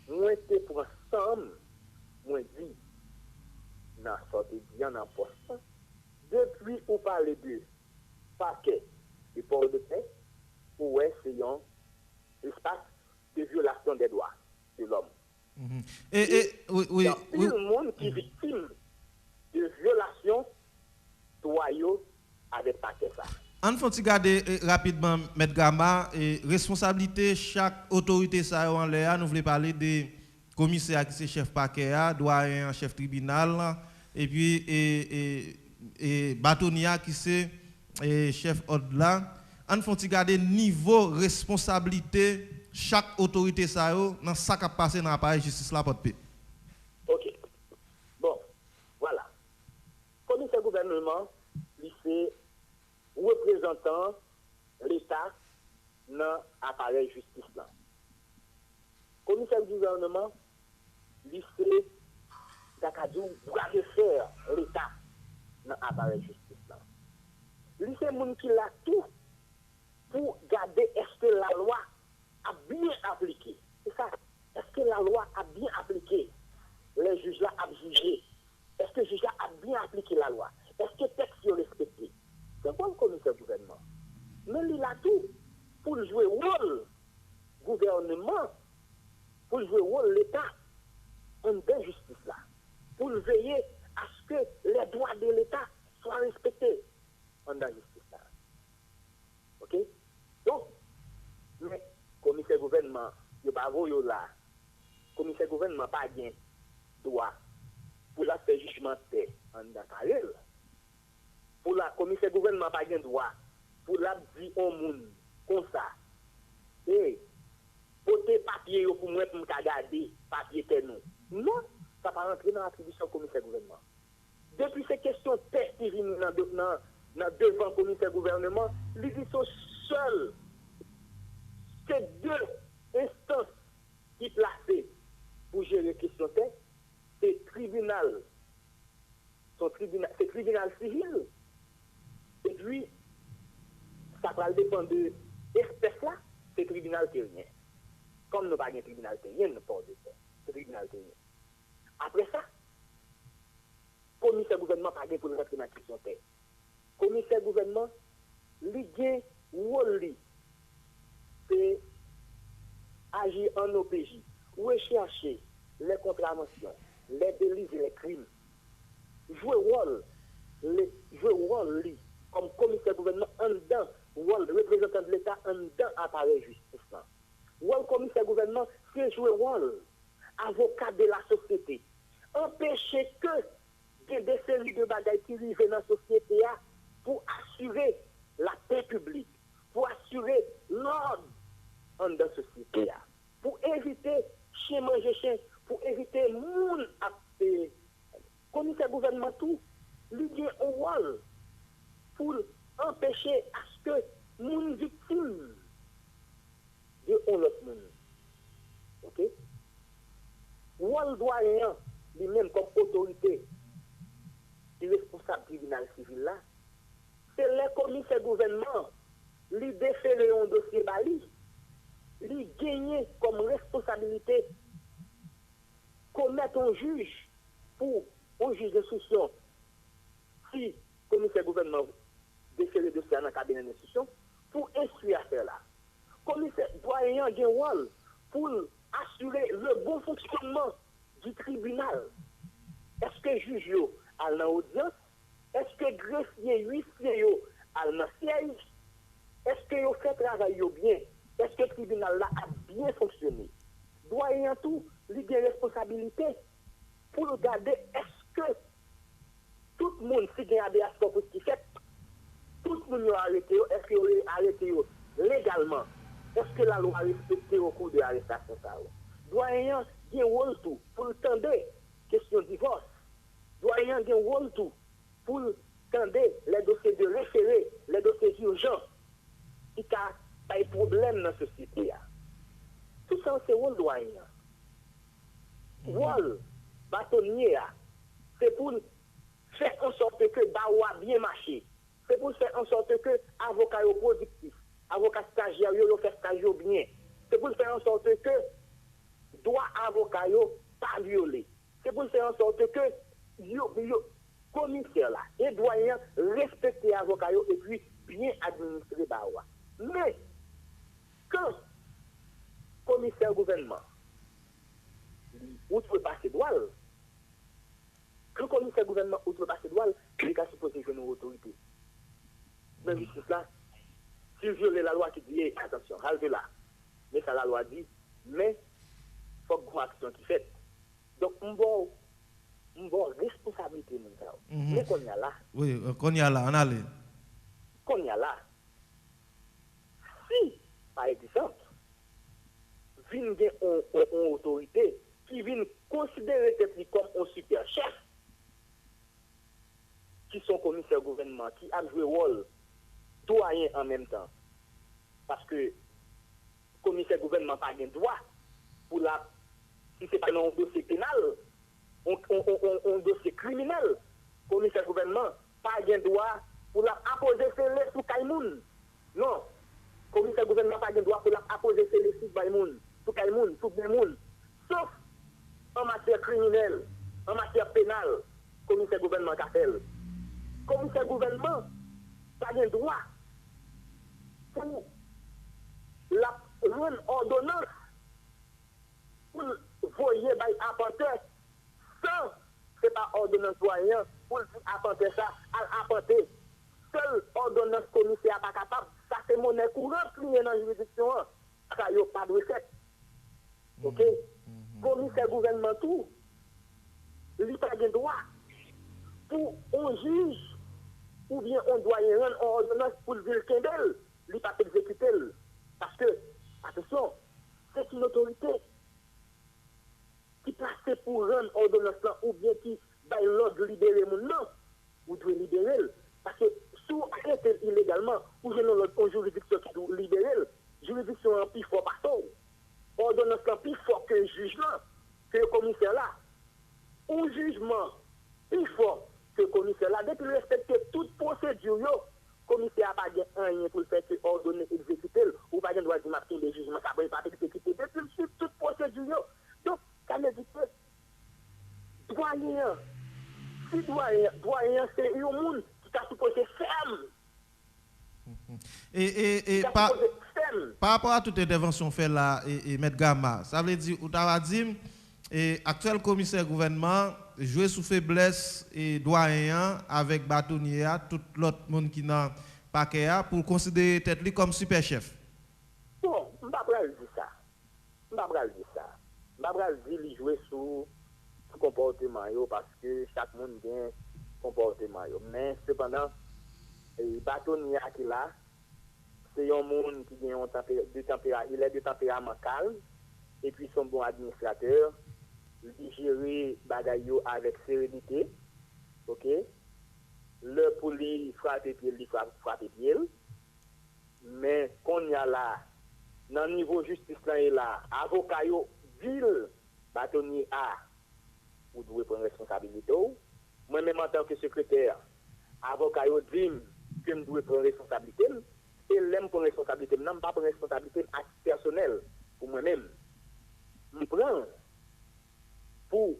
Moi c'est pour ensemble, moi dit dans sortie bien en poste. Depuis ou parler de paquet et port de paix, ou c'est un espace de violation des droits de l'homme. Oui. Il y a tout le monde qui est victime de violation doyaux avec paquet ça. On faut regarder rapidement, M. Gama, et responsabilité chaque autorité ça en l'air. Nous voulons parler des commissaires qui sont chef paquet, doyen, chef tribunal, et puis et bâtonnier qui c'est chef au-delà. On faut regarder niveau responsabilité chaque autorité ça dans ça qui a passé dans l'appareil justice là pour paix. OK. Bon, voilà. Commissaire gouvernement, c'est représentant l'État dans l'appareil justice là. Commissaire gouvernement, c'est d'acadou bras de fer l'État dans l'appareil justice là. C'est moun qui l'a tout pour garder est-ce que la loi a bien appliqué. C'est ça. Est-ce que la loi a bien appliqué? Les juges là ont jugé. Est-ce que le juge là a bien appliqué la loi? Est-ce que le texte est respecté? C'est quoi le commissaire gouvernement? Mais il a tout pour jouer rôle gouvernement, pour jouer rôle l'État en justice là, pour veiller à ce que les droits de l'État soient respectés en justice là. OK? Donc, mais commissaire gouvernement, il n'y a pas de là. Commissaire gouvernement pas bien droit pour la faire jugement en Dakar. Pour la commissaire gouvernement pas bien droit pour la dire au monde comme ça. Et porter papier pour moi pour me garder papier que nous. Non, ça pas rentrer dans l'attribution commissaire gouvernement. Depuis ces questions textes qui viennent devant le commissaire gouvernement, ils sont seuls. C'est deux instances qui placées pour gérer les questions textes. C'est tribunal. C'est tribunal civil. Et puis, ça va dépendre de l'espèce là, c'est tribunal terrien. Comme nous n'avons pas de tribunal terrien, nous pas de c'est tribunal terrien. Après ça, commissaire gouvernement pas pour nous rentrer dans la question texte. Commissaire gouvernement, l'idée rôle c'est agir en OPJ, rechercher les contraventions, les délits et les crimes. Jouer rôle comme commissaire gouvernement en dedans, rôle de représentant de l'État en dedans appareil justice. Rôle commissaire gouvernement, c'est jouer rôle avocat de la société. Empêcher que des séries de bagailles qui vivent dans la société pour assurer la paix publique, pour assurer l'ordre en dans la société, pour éviter chien manger chien, pour éviter moun à paix. Commissaire gouvernement tout, lui a un rôle pour empêcher à ce que moun victime de l'autre monde. OK? Rôle doyen lui-même comme autorité du responsable tribunal civil là, c'est le commissaire gouvernement lui déférer un dossier bali, lui gagner comme responsabilité commettre un juge pour un juge d'instruction. Si le commissaire gouvernement déférer le dossier dans le cabinet d'instruction pour instruire affaire là. Commissaire doyen a un rôle pour assurer le bon fonctionnement du tribunal. Est-ce que juge a l'audience? Est-ce que greffier, huissier a le siège? Est-ce que vous fait travail bien? Est-ce que le tribunal là a bien fonctionné? Doyen tout, il a une responsabilité pour regarder est-ce que tout le monde, si il y a des aspects pour ce qui fait, tout le monde a arrêté, est-ce qu'il a arrêté légalement? Est-ce que la loi a respecté au cours de l'arrestation? Doyen, il y a un rôle tout pour entendre question de divorce. Doyen, doyen a un rôle tout pour tendre les dossiers de référé, les dossiers urgents, qui a pas de problème dans la société. Tout ça, c'est rôle doyen. Rôle bâtonnier, c'est pour faire en sorte que Bawa bien marché. C'est pour faire en sorte que avocat productif, avocat stagiaire, yo fait stage bien. C'est pour faire en sorte que droit avocat pas violé. C'est pour faire en sorte que commissaire là et doyen respecter avocat et puis bien administrer Bawa. Mais quand commissaire gouvernement outrepasser droit, quand commissaire gouvernement outrepasser droit, il est supposé jouer une autorité. Dans la justice là, si violer la loi qui dit attention, halte là. Mais ça la loi dit, mais il faut que action qui fait. Donc on va responsabilité mon gars. Mais qu'on y a là. Oui, qu'on y a là, on allait. Qu'on y a là. Si par exemple, vient une autorité qui vient considérer cette comme un super chef, qui sont commissaires gouvernement, qui a joué rôle doyen en même temps. Parce que commissaire gouvernement n'a pas de droit pour la, si ce n'est pas un dossier pénal, un dossier criminel, commissaire gouvernement n'a pas de droit pour la apposer ses sous Kaimoun. Non. Commissaire gouvernement n'a pas de droit pour la apposer ses sous Kaimoun, sous Kaimoun, sous Bemoun. Sauf en matière criminelle, en matière pénale, commissaire gouvernement a fait. Commissaire gouvernement n'a pas de droit pour la rendre ordonnance pour voyer par apporteur sans ce n'est pas ordonnance doyen pour apporter ça à apporter. Seule ordonnance commissaire pas capable, ça c'est monnaie courante pliée dans la juridiction, ça n'y a pas de recette. Ok? Commissaire gouvernement tout, il n'a pas de droit pour un juge ou bien on doit y rendre une ordonnance pour le Kendel, il n'a pas exécuter. Parce que, attention, c'est une autorité qui place pour rendre ordonnance ou bien qui baille l'ordre libérer mon nom, ou doit libérer. Parce que si vous arrêtez illégalement, ou j'ai une juridiction qui doit libérer, juridiction en plus fort partout. Ordonnance en plus fort que le jugement, que le commissaire là. Un jugement plus fort que le commissaire là, depuis respecter toute procédure, le commissaire n'a pas rien pour le faire que ordonner exécuter, ou pas de droit de marquer les jugements, ça ne va pas exécuter depuis toute procédure. Donc, ça veut dire que doyen, si doyen c'est un monde qui a supposé ferme. Et par rapport à toute intervention faite là, et M. Gama, ça veut dire, ou t'as dit, actuel commissaire gouvernement jouer sous faiblesse et doyen avec bâtonnier, tout l'autre monde qui n'a pas qu'à pour considérer tête comme super chef. Bon, je ne vais pas dire ça. Je ne vais pas dire ça. Je ne vais pas dire qu'il joue sous comportement parce que chaque monde a un comportement. Mais cependant, le bâtonnier qui est là, c'est un monde qui a il est de tempérament calme et puis son bon administrateur. Il gère bagaille avec sérénité. OK? Le pour lui frapper pied, il frappe pied. Mais qu'on y a là, dans le niveau justice là et là, avocat yo ville bâtonnier A, vous devez prendre responsabilité. Moi-même en tant que secrétaire, avocat yo dit que je dois prendre responsabilité. Et l'aime prendre responsabilité. Je ne pas prendre responsabilité personnelle pour moi-même. Je prends pour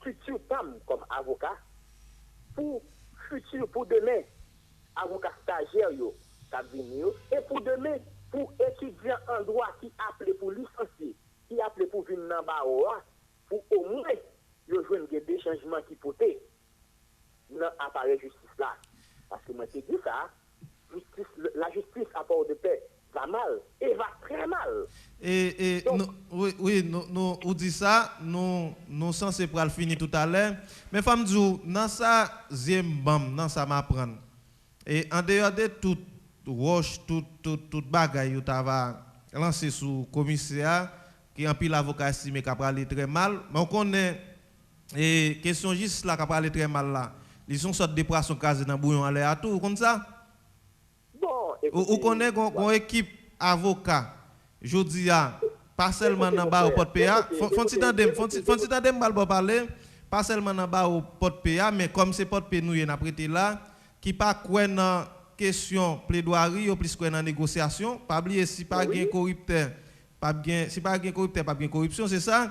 futur PAM comme avocat, pour futur, pour demain, avocat stagiaire, et pour demain, pour étudiants en droit qui appellent pour licencier, qui appellent pour venir dans Baoua, pour au moins, ils jouent des changements qui potaient dans l'appareil justice là. Parce que moi, je dis ça, la justice à port de paix va mal et va très mal. Et donc, nous dit ça, nous censés pour le finir tout à l'heure. Mais femme dit, dans ça, bam, dans ça m'apprendre. Et en dehors de tout roche, tout bagaille, tu vas lancer sous commissaire qui en pile l'avocat estimé qu'il a parlé très mal. Mais on connaît Et question juste là, qui a parlé très mal là. Ils sont sortis de poissons casés dans bouillon à l'air à tout, comme ça. Bon, Ou connaît une équipe avocat, je dis, pas seulement dans bas au porte PA, faut tandem mal parler, pas seulement dans bas au porte PA, mais comme c'est porte PA nous y a prêté là, qui pas quoi dans question plaidoirie ou plus quoi dans négociation, pas oublier si pas gain corrupteur, pas gain si pas gain corrupteur, pas gain corruption, c'est ça.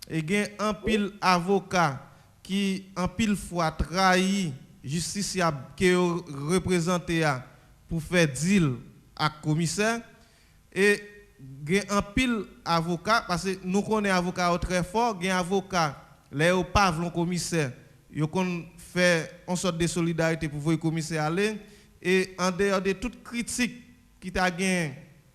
Et gain un pile avocat qui en pile fois trahi justiciable qui représenté pour faire deal avec commissaire et gen un pile avocat parce que nous connaissons avocat très fort, gen avocat les au pas vlon commissaire, yo kon fait une sorte de solidarité pour voir commissaire aller et en dehors de toute critique qui t'a gain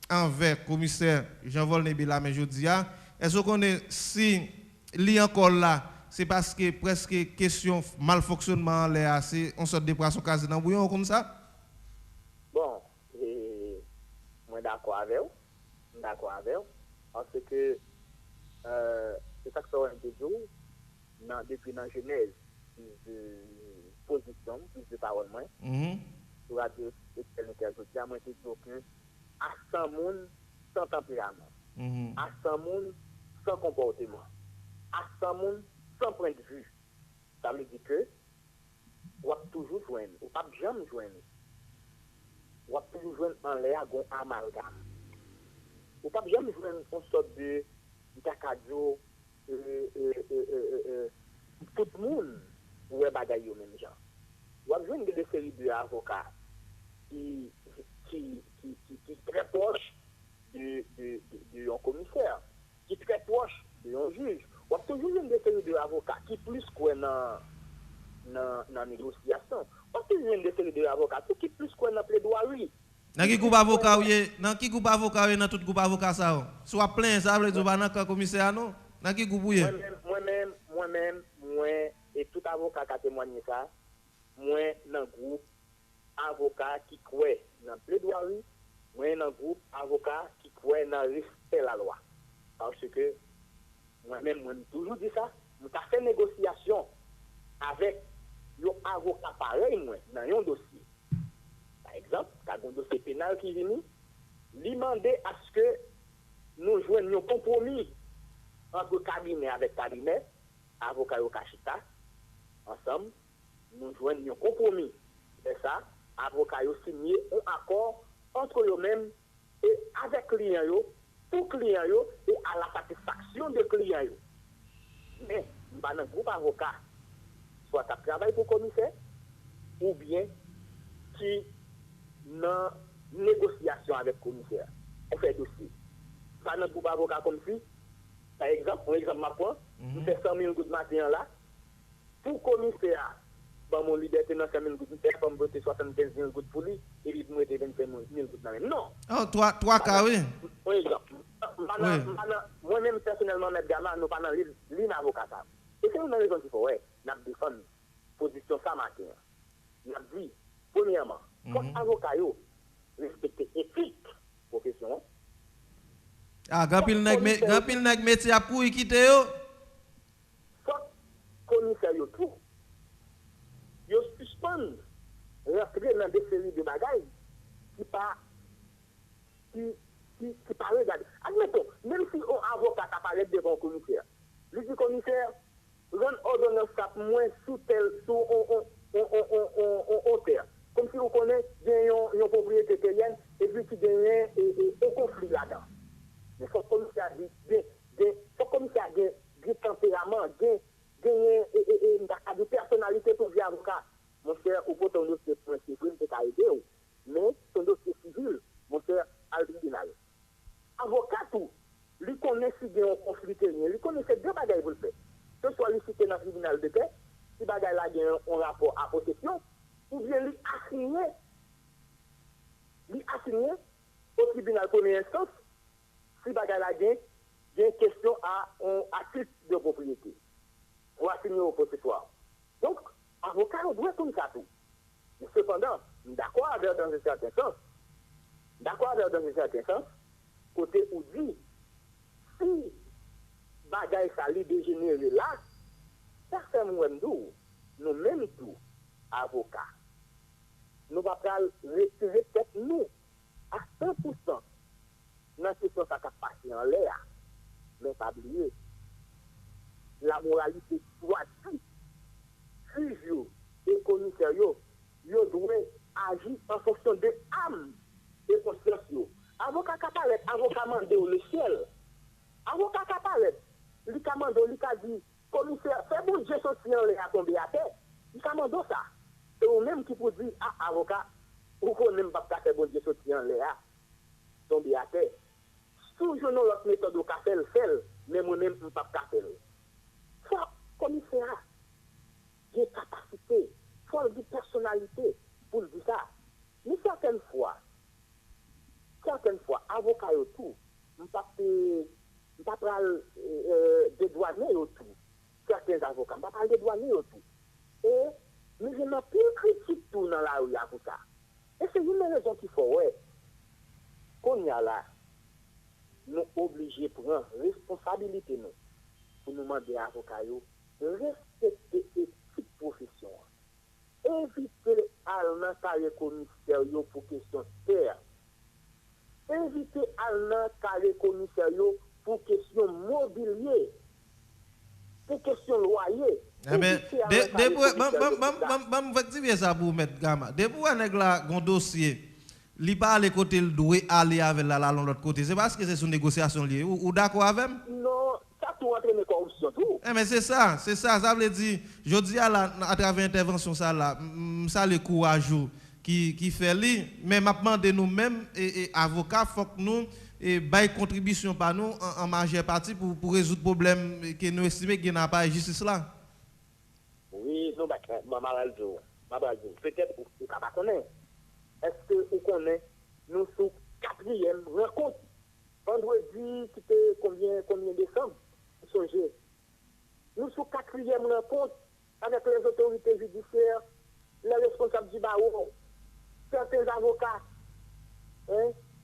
envers commissaire Jean-Vol Nebela mais jodi a, est-ce qu'on est si li encore là c'est parce que presque question malfonctionnement là c'est on sorte de poisson casé dans bouillon comme ça. Bon, moi d'accord avec vous. D'accord avec vous. Parce que c'est ça que ça a été dit depuis la genèse de position, plus de parole moins. Sur la je moi c'est que à 100 moun sans tempérament. À 100 moun sans comportement. À 100 moun sans point de vue. Ça veut dire que on va toujours joindre, on ne va jamais joindre. On va toujours joindre en l'air un amalgame. On ne va jamais joindre une sorte de cacadio, tout le monde, ou est bagaille au même genre. On va joindre des séries d'avocats qui sont très proches d'un commissaire, qui sont très proches d'un juge. On va toujours joindre des séries d'avocats qui plus quoi dans la négociation. On va toujours joindre des séries d'avocats qui plus quoi dans la plaidoirie. Dans qui groupe avocat dans tout groupe avocat ça soit plein ça veut dire dans le commissaire non dans qui groupe moi-même et tout avocat qui a témoigné ça moi dans groupe avocat qui croit dans plaidoirie moi dans groupe avocat qui croit dans respect la loi parce que moi-même moi toujours dit ça nous avons fait négociation avec un avocat pareil moi dans un dossier. Par exemple, quand un dossier pénal qui vient, lui demander à ce que nous joignions un compromis entre cabinet avec cabinet, avocat et cachita, ensemble, nous joignions un compromis. C'est ça, avocat et signé un accord entre eux-mêmes et avec client, pour client et à la satisfaction de client. Mais, dans un groupe avocat, soit tu travailles pour le commissaire, ou bien qui dans négociation avec le commissaire. On fait dossier. Pas dans groupe avocat comme si, par exemple, ma point, nous faisons 100 000 gouttes de matin là, pour le commissaire, mon liberté dans 100 000 gouttes, nous faisons voter 75 000 gouttes pour lui, et il nous mettre 25 000 gouttes dans non. Oh, trois cas, oui. Par exemple, moi-même personnellement, notre gamin, nous pas dans l'île avocat. Et c'est une raison qu'il faut, nous défendre position ça matin. Nous dit, premièrement, quand avocat respecter éthique profession. Ah, gapil nèg métier a pour quitter yo. Faut commissaire tout. Yo suspend rentrer dans des séries de bagages qui pas regarder. Admettons, même si un avocat apparaît devant un commissaire, lui dit commissaire, rend ordonnance cap moins sous tel sous on terre. Comme si on connaît une propriété terrienne et puis qui gagne un conflit là-dedans. Mais il faut que le commissaire ait du tempérament, de personnalité pour les avocats. Mon cher, au bout de ton dossier civil, c'est à aider. Mais ton dossier civil, mon cher, à tribunal. Avocat, tout, lui connaît si il y a un conflit terrien, lui connaît ces deux bagages pour le faire. Que ce soit lui cité dans le tribunal de paix, si bagaille là a un rapport à possession, ou bien lui assigner au tribunal première instance si bagaille la gain une question à titre de propriété ou assigner au possessoire. Donc, avocat doit comme ça tout. Mais cependant, d'accord avec dans un certain sens, côté où dit si bagaille ça lui dégénère là, Personne nous même tout, avocats, nous va pas retirer tête nous à 100% dans ce qui ça passé en l'air. Mais pas oublier, la moralité doit dire, juge et commissaire, yo doit agir en fonction de âme et conscience. Avocat capable, avocat mandé au le ciel. Avocat capable, lui commande, lui a dit, commissaire, fais bon Dieu social à tomber à terre. Il commande ça. C'est vous-même qui vous dit, ah, avocat, vous ne même pas faire bon Dieu social à tomber à terre. Toujours dans l'autre méthode au café, mais moi-même, je ne peux pas faire. Faut, commissaire, j'ai capacité, faut de personnalité pour dire ça. Mais certaines fois, avocat et tout, je ne peux pas dédouaner au tout. Certains avocats, je ne peux pas dédouaner au tout. Et, mais je n'ai plus critique tout dans la rue pour ça. Et c'est une raison qu'il faut, ouais, qu'on y a là, nous obligés de prendre responsabilité nous, pour nous demander à l'avocat de respecter cette profession. Éviter à l'encarré commissaire pour question terre. Éviter à l'encarré commissaire pour question mobilier, pour question loyer. Mais je vais ça pour mettre gamme. Depuis un dossier, il pas aller côté le doué aller avec la l'autre côté. C'est parce que c'est une négociation liée. Ou d'accord avec? Non, ça tout entraîne corruption tout. Mais c'est ça. Ça veut dire, je dis à travers l'intervention ça là, ça le courage qui fait li, mais maintenant de nous-mêmes et avocats faut que nous et bail contribution par nous en majeure partie pour résoudre le problème que nous estimons qu'il n'y a pas de justice là. Oui, non, peut-être vous ne connaissez. Est-ce que vous connaissez, nous sommes 4e rencontre. Vendredi, c'était combien décembre? Songez. Nous sommes 4e rencontre avec les autorités judiciaires, les responsables du barreau, certains avocats,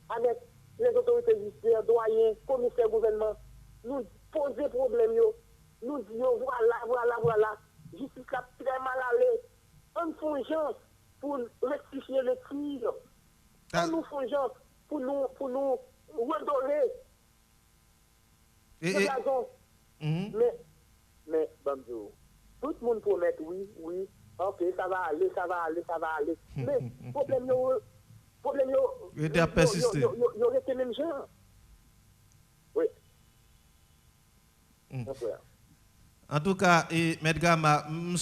avec les autorités judiciaires, doyens, commissaires gouvernement. Nous posons problème, nous disons voilà. Justice a très mal allé. On fait urgence pour rectifier le tir. On nous fait urgence pour nous redorer. Mais, bonjour. Tout le monde promet oui, ok, ça va aller. Mais, problème, il a persisté. Il aurait été même genre. Oui. En tout cas, M. Gama, je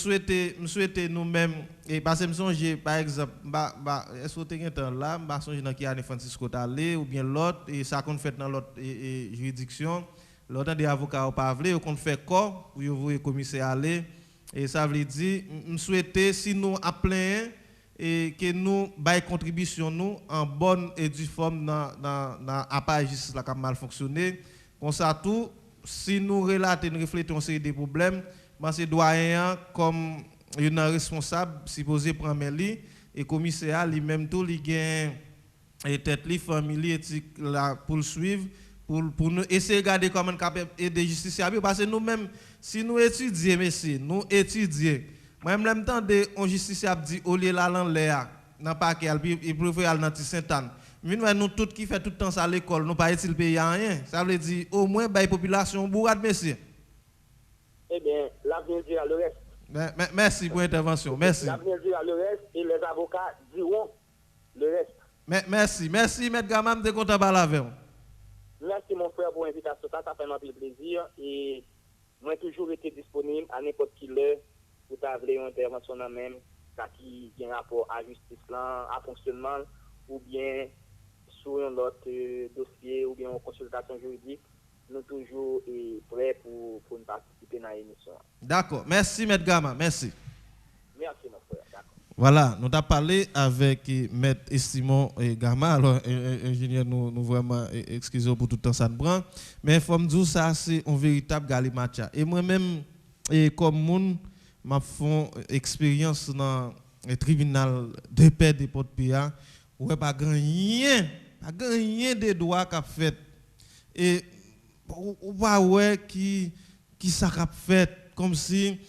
souhaite nous-mêmes, parce que je songe, par exemple, est-ce que vous avez un temps là, je songe dans qui Anne Francisco Talé, ou bien l'autre, et ça qu'on fait dans l'autre juridiction, l'autre des avocats au pavlé, ou qu'on fait corps, ou vous commissaire aller, et ça veut dire, je souhaite, si nous appelons, et que nous baillons contribution nous en bonne et due forme dans l'appareil justice qui a mal fonctionné, comme ça tout. Si nous relatons, nous réfléchissons sur des problèmes, c'est doyen comme un responsable supposé prendre lui et commissaire lui-même tout il gagne et tête li famille éthique la pour suivre pour nous essayer de regarder comment capable aider justiciable parce que nous-mêmes si nous étudions messieurs nous étudions moi même temps de on justiciable dit au lieu là dans l'air dans paquet il préfère aller dans Sainte-Anne. Nous tous qui fait tout le temps ça à l'école, nous pas utile payer rien. Ça veut dire au moins la population bourrade monsieur. Eh bien, l'avenir dira le reste. Merci pour l'intervention. Merci. L'avenir dira le reste et les avocats diront le reste. Merci M. Gama, je suis content de parler avec vous. Merci mon frère pour l'invitation, ça fait un plaisir et moi toujours été disponible à n'importe qui l'heure pour t'avoir une intervention dans même qui a rapport à justice là, à fonctionnement ou bien sur un autre dossier ou bien en consultation juridique, nous toujours prêts pour nous participer dans l'émission. D'accord. Merci, M. Gama. Merci. Merci, mon frère. D'accord. Voilà, nous avons parlé avec M. Estimon Gama. Alors, ingénieur, nous vraiment excusez pour tout le temps ça nous prend. Mais il faut me dire ça, c'est un véritable galimatcha. Et moi-même, comme moun, m'a fait expérience dans le tribunal de paix de Port-Pia, où il n'y a pas gagné des droits qu'a fait. Et ou pas ouais qui ça qu'a fait comme si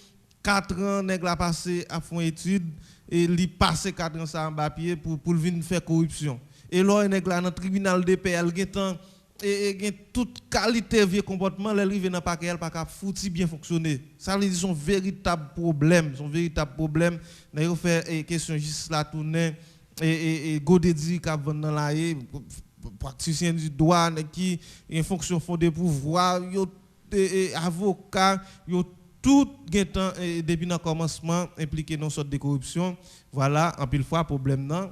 4 ans nèg la passé à fond étude et li passé 4 ans ça en bas pied pour venir faire corruption. Et là nèg la dans tribunal de paix elle gen et toute qualité vieux comportement elle arrive dans paquet elle pas cap fouti bien fonctionner. Ça veut dire son véritable problème, d'ailleurs fait question juste la tourner et Godedi qui vend dans la praticien du droit qui en fonction fond de pouvoir yo avocat yo tout temps depuis le commencement impliqué dans sorte de corruption. Voilà en pile fois problème nan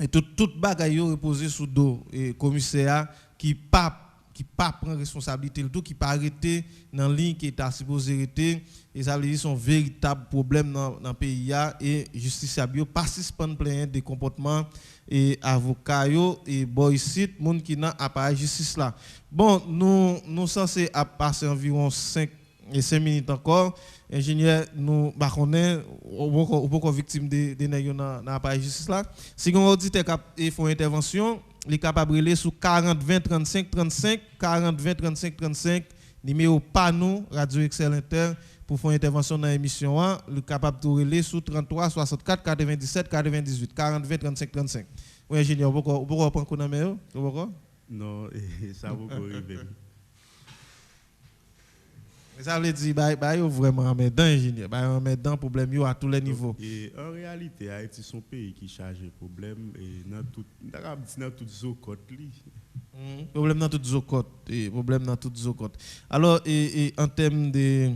et toute bagaille reposé sous dos et commissaire qui pas prend responsabilité le tout qui pas arrêté dans ligne qui est supposé arrêter et ça veut dire son véritable problème dans pays et justiciable pas suspendre plein des comportements et avocat et boy site monde qui n'a appareil justice là. Bon nous censé passer environ 5 minutes encore. Ingénieur nous ba connaît beaucoup victime de nèg dans appareil justice là. Si on auditeur qui font intervention, il est capable de relayer sur 40 20 35 35 40 20 35 35 numéro panou Radio Excel Inter pour faire intervention dans l'émission 1, il est capable de relayer sur 33 64 97 98 40 20 35 35. Oui ingénieur, pourquoi prendre qu'on numéro? Non, ça va beaucoup arriver. Ça veut dire vraiment en mettant ingénieur, en mettant problème à tous les niveaux. Et en réalité, Haïti son pays qui charge le problème et dans toute zone problème dans toute zone. Alors et en termes de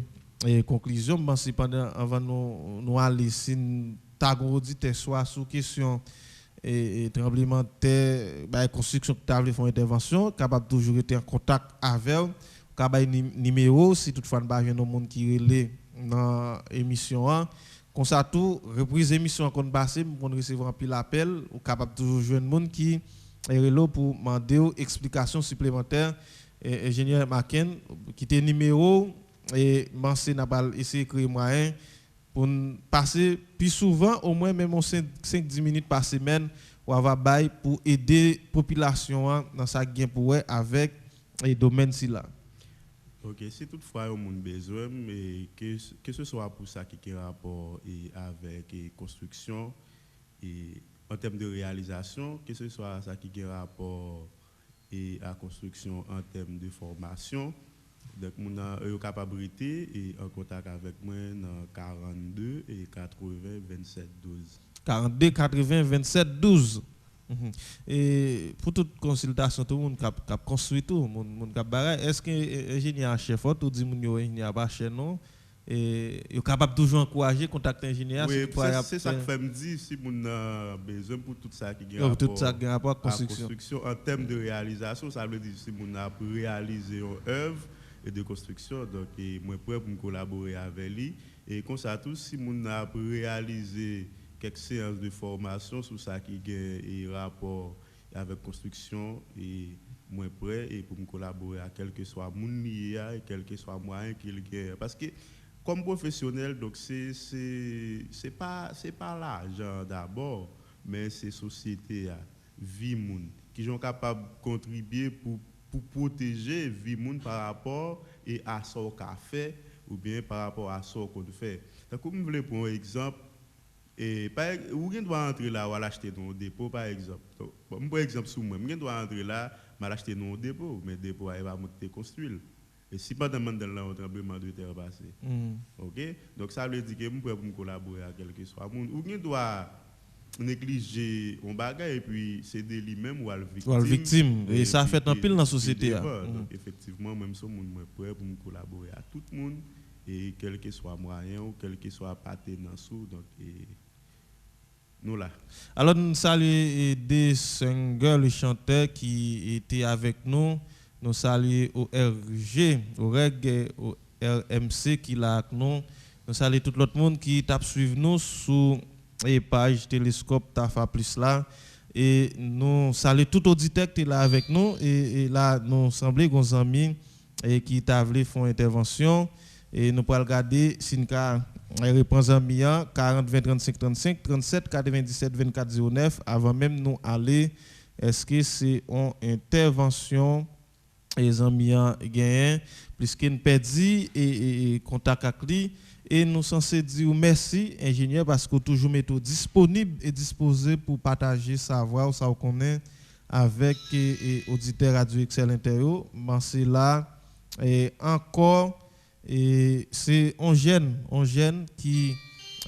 conclusion, c'est pendant avant nous aller si tagon auditeur soit sous question et tremblement de terre, construction que tu as fait intervention, capable toujours être en contact avec kabay numéro si toutefois pas un monde qui relait dans émission 1 comme ça tout reprise émission qu'on passé on recevoir un pile appel ou capable toujours joindre monde qui est relais pour demander explication supplémentaire ingénieur Maken qui était numéro et Mancé n'a pas essayé écrire moyen pour passer plus souvent au moins même 5-10 minutes par semaine ou avoir bail pour aider population dans sa gain pour avec les domaines ci là. Ok, si toutefois on a besoin, mais que ce soit pour ça qui a rapport avec construction et en termes de réalisation, que ce soit ça qui a rapport et à construction en termes de formation, donc on a eu capacité et en contact avec moi dans 42 et 80 27 12. 42 80 27 12. Et pour toute consultation, tout le monde qui a construit tout, le monde qui a barré, est-ce que l'ingénieur chef ou dit que l'ingénieur pas chef non et est capable toujours encourager contacter l'ingénieur? Oui, c'est ça que fait me dire si on a besoin pour tout ça qui a rapport à construction en termes de réalisation, ça veut dire si on a réalisé une œuvre de construction, donc moi prêt pour me collaborer avec lui et comme ça tout si on a réalisé quelques séances de formation sur ça qui a rapport avec construction et moins prêt et pour me collaborer à quel que soit mon lié et quel que soit moyen qu'il gagne parce que comme professionnel donc c'est pas l'argent d'abord mais c'est société vie moun qui sont capables de contribuer pour protéger vie moun par rapport et à ce qu'on fait ou bien par rapport à ce qu'on fait. Donc comme vous voulez pour un exemple et vous doit entrer là ou l'acheter dans le dépôt par exemple. Bon, par exemple sur moi, je dois entrer là, mais l'acheter dans le dépôt, mais le dépôt il va monter construire. Et si pas de mandel là, on tremblement de terre passé. OK? Donc ça veut dire que je peux collaborer avec quel que soit monde. Ou doit négliger un bagage et puis céder lui-même ou à la victime. Et ça fait un pile dans la société. Donc effectivement, même ça, je suis prêt pour collaborer à tout le monde et quel que soit moyen ou quel que soit partenaire donc nous là. Alors nous saluons des singles chanteurs qui étaient avec nous. Nous saluons au RG, au REG, au RMC qui là avec nous. Nous saluons tout l'autre monde qui tape suivre nous sur les pages Télescope Tafa Plus là. Et nous saluons tout auditeur qui est là avec nous. Et là, nous semblons nos amis qui t'avaient fait une intervention. Et nous pourrons regarder si nous réponse en 40 20 35 35 37 97 24 09 avant même nous aller est-ce que c'est une intervention les amis gagnent puisqu'il perdu et contact avec lui et nous censés dire merci ingénieur parce que toujours mettez disponible et disposé pour partager savoir ça qu'on connaît avec auditeurs Radio Excel Inter. C'est là et encore et c'est un jeune qui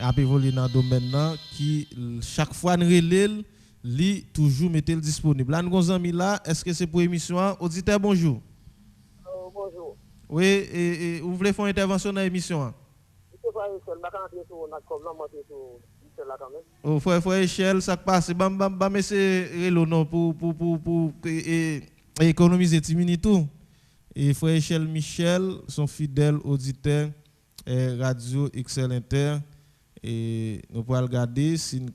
a évolué dans le domaine là qui chaque fois nous relève li toujours mettez disponible. Là nous avons amis là, est-ce que c'est pour émission auditeur bonjour. Bonjour. Oui, et vous voulez faire une intervention dans l'émission? Oh, faut échelle, ça passe. Mais c'est le nom pour économiser 10 minutes tout. Et faut échelle Michel, son fidèle auditeur Radio Excel Inter. Et nous pouvons regarder si nous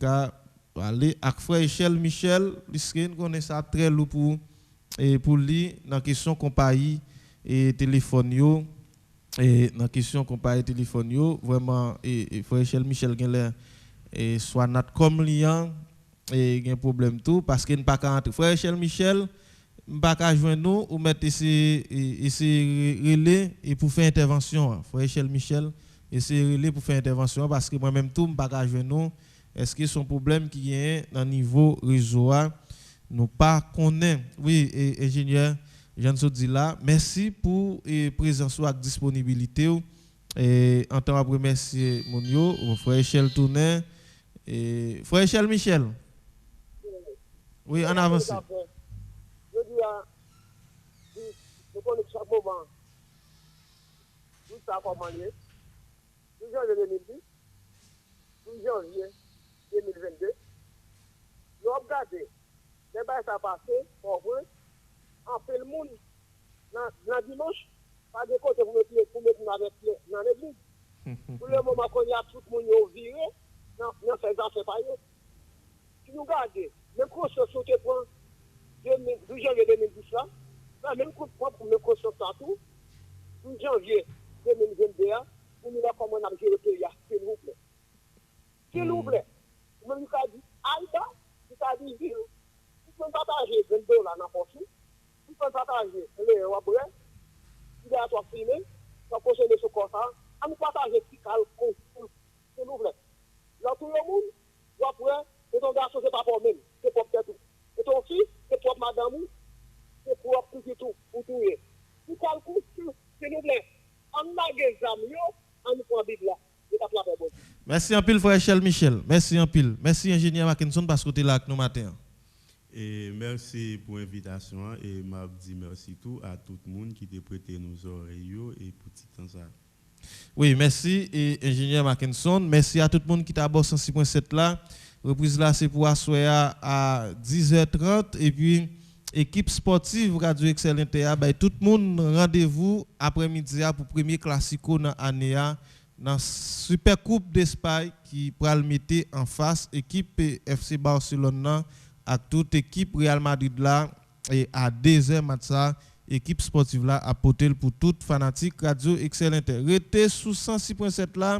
aller avec frère Michel Michel, il connaît ça très lourd pour lui dans la question compagnie et téléphone yo et dans question compagnie téléphone yo vraiment et frère Michel gen et soit notre comme lien et gen problème tout parce qu'il ne pas qu'à frère Michel pas qu'à joindre nous ou mettre ici relais et pour faire intervention frère Michel et c'est relais pour faire intervention parce que moi même tout pas qu'à joindre nous est-ce que son problème qui est dans niveau réseau nous pas connaît oui ingénieur Jean Sodi là, merci pour présence et disponibilité. Et en temps après merci Monio, mon frère Michel Tourné et frère Michel Michel. Oui, en avance. Je dis à nous connaissons chaque moment. Tout ça comment lié. 12 janvier 2010, 12 janvier 2022. Nous regardons les bails ça passé pour vrai. En fait le monde dans dimanche pas de côté pour mettre avec dans l'église pour le moment qu'on y a tout le monde viré non fait ça fait pas si nous regardons même construction qui prend 12 janvier 2010 là même coup pour construction tout 12 janvier 2022 pour nous là comment on a géré le pays s'il vous plaît même nous a dit Aïda ça dit ville on partager $20 dans poche. Il faut partager les wabré, il a toi filmer, ça consommer ce corps ça, on nous partager petit calcul, s'il vous plaît. Là tout le monde, wabré, et ton garçon c'est pas pour même, c'est pour tout. Et ton fils, c'est pour madame, c'est pour tout, pour tout. Tout calcul, s'il vous plaît. On a des amis, on nous prend Bible là, et tape la paix. Merci en pile frère Michel, merci en pile. Merci ingénieur Mackinson parce que tu es là avec nous matin. Et merci pour l'invitation et m'a dit merci tout à tout le monde qui t'a prêté nos oreilles et pour tout temps ça. Oui, merci et ingénieur Mackinson, merci à tout le monde qui t'a bossé 106.7 là. Reprise là c'est pour assoir à 10h30 et puis équipe sportive Radio Excel Inter tout le monde rendez-vous après-midi pour premier classico dans l'année dans Super Coupe d'Espagne qui pral mettre en face équipe FC Barcelone à toute équipe Real Madrid là et à 2h match équipe sportive là à porter pour toute fanatique Radio Excel Inter. Restez sous 106.7 là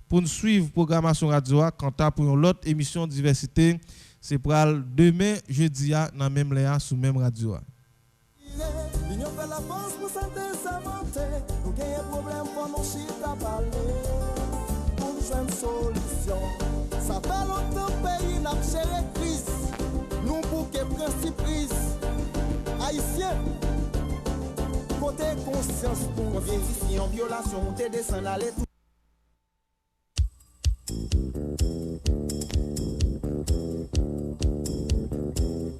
pour nous suivre programmation radio quant à pour une autre émission diversité c'est pour demain jeudi dans même léa sous même radio. L'union fait la force pour santé s'inventer. Nous gagnons problème pour nos chita parler. Pour nous jouer une solution. Ça fait longtemps pays n'a géré crise. Nous bouquet principe prise. Haïtien. Côté conscience pour vérifier en violation. T'es descend à l'étoile.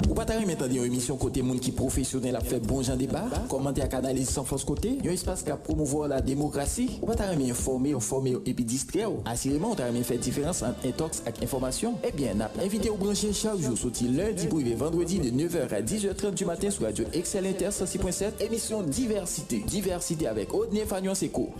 Ou pas t'arrêter maintenant une émission côté monde qui professionnel a fait bon genre débat, commenter à canaliser sans force côté, un espace qui a promouvoir la démocratie. Ou pas t'arrêter informer et puis distraire. Assurément, on t'arrêter faire différence entre intox et information. Eh bien, n'a invité au brancher chaque jour sorti lundi pour vendredi de 9h à 10h30 du matin sur Radio Excel Inter 106.7, émission diversité avec Odnie Fagnon Seco.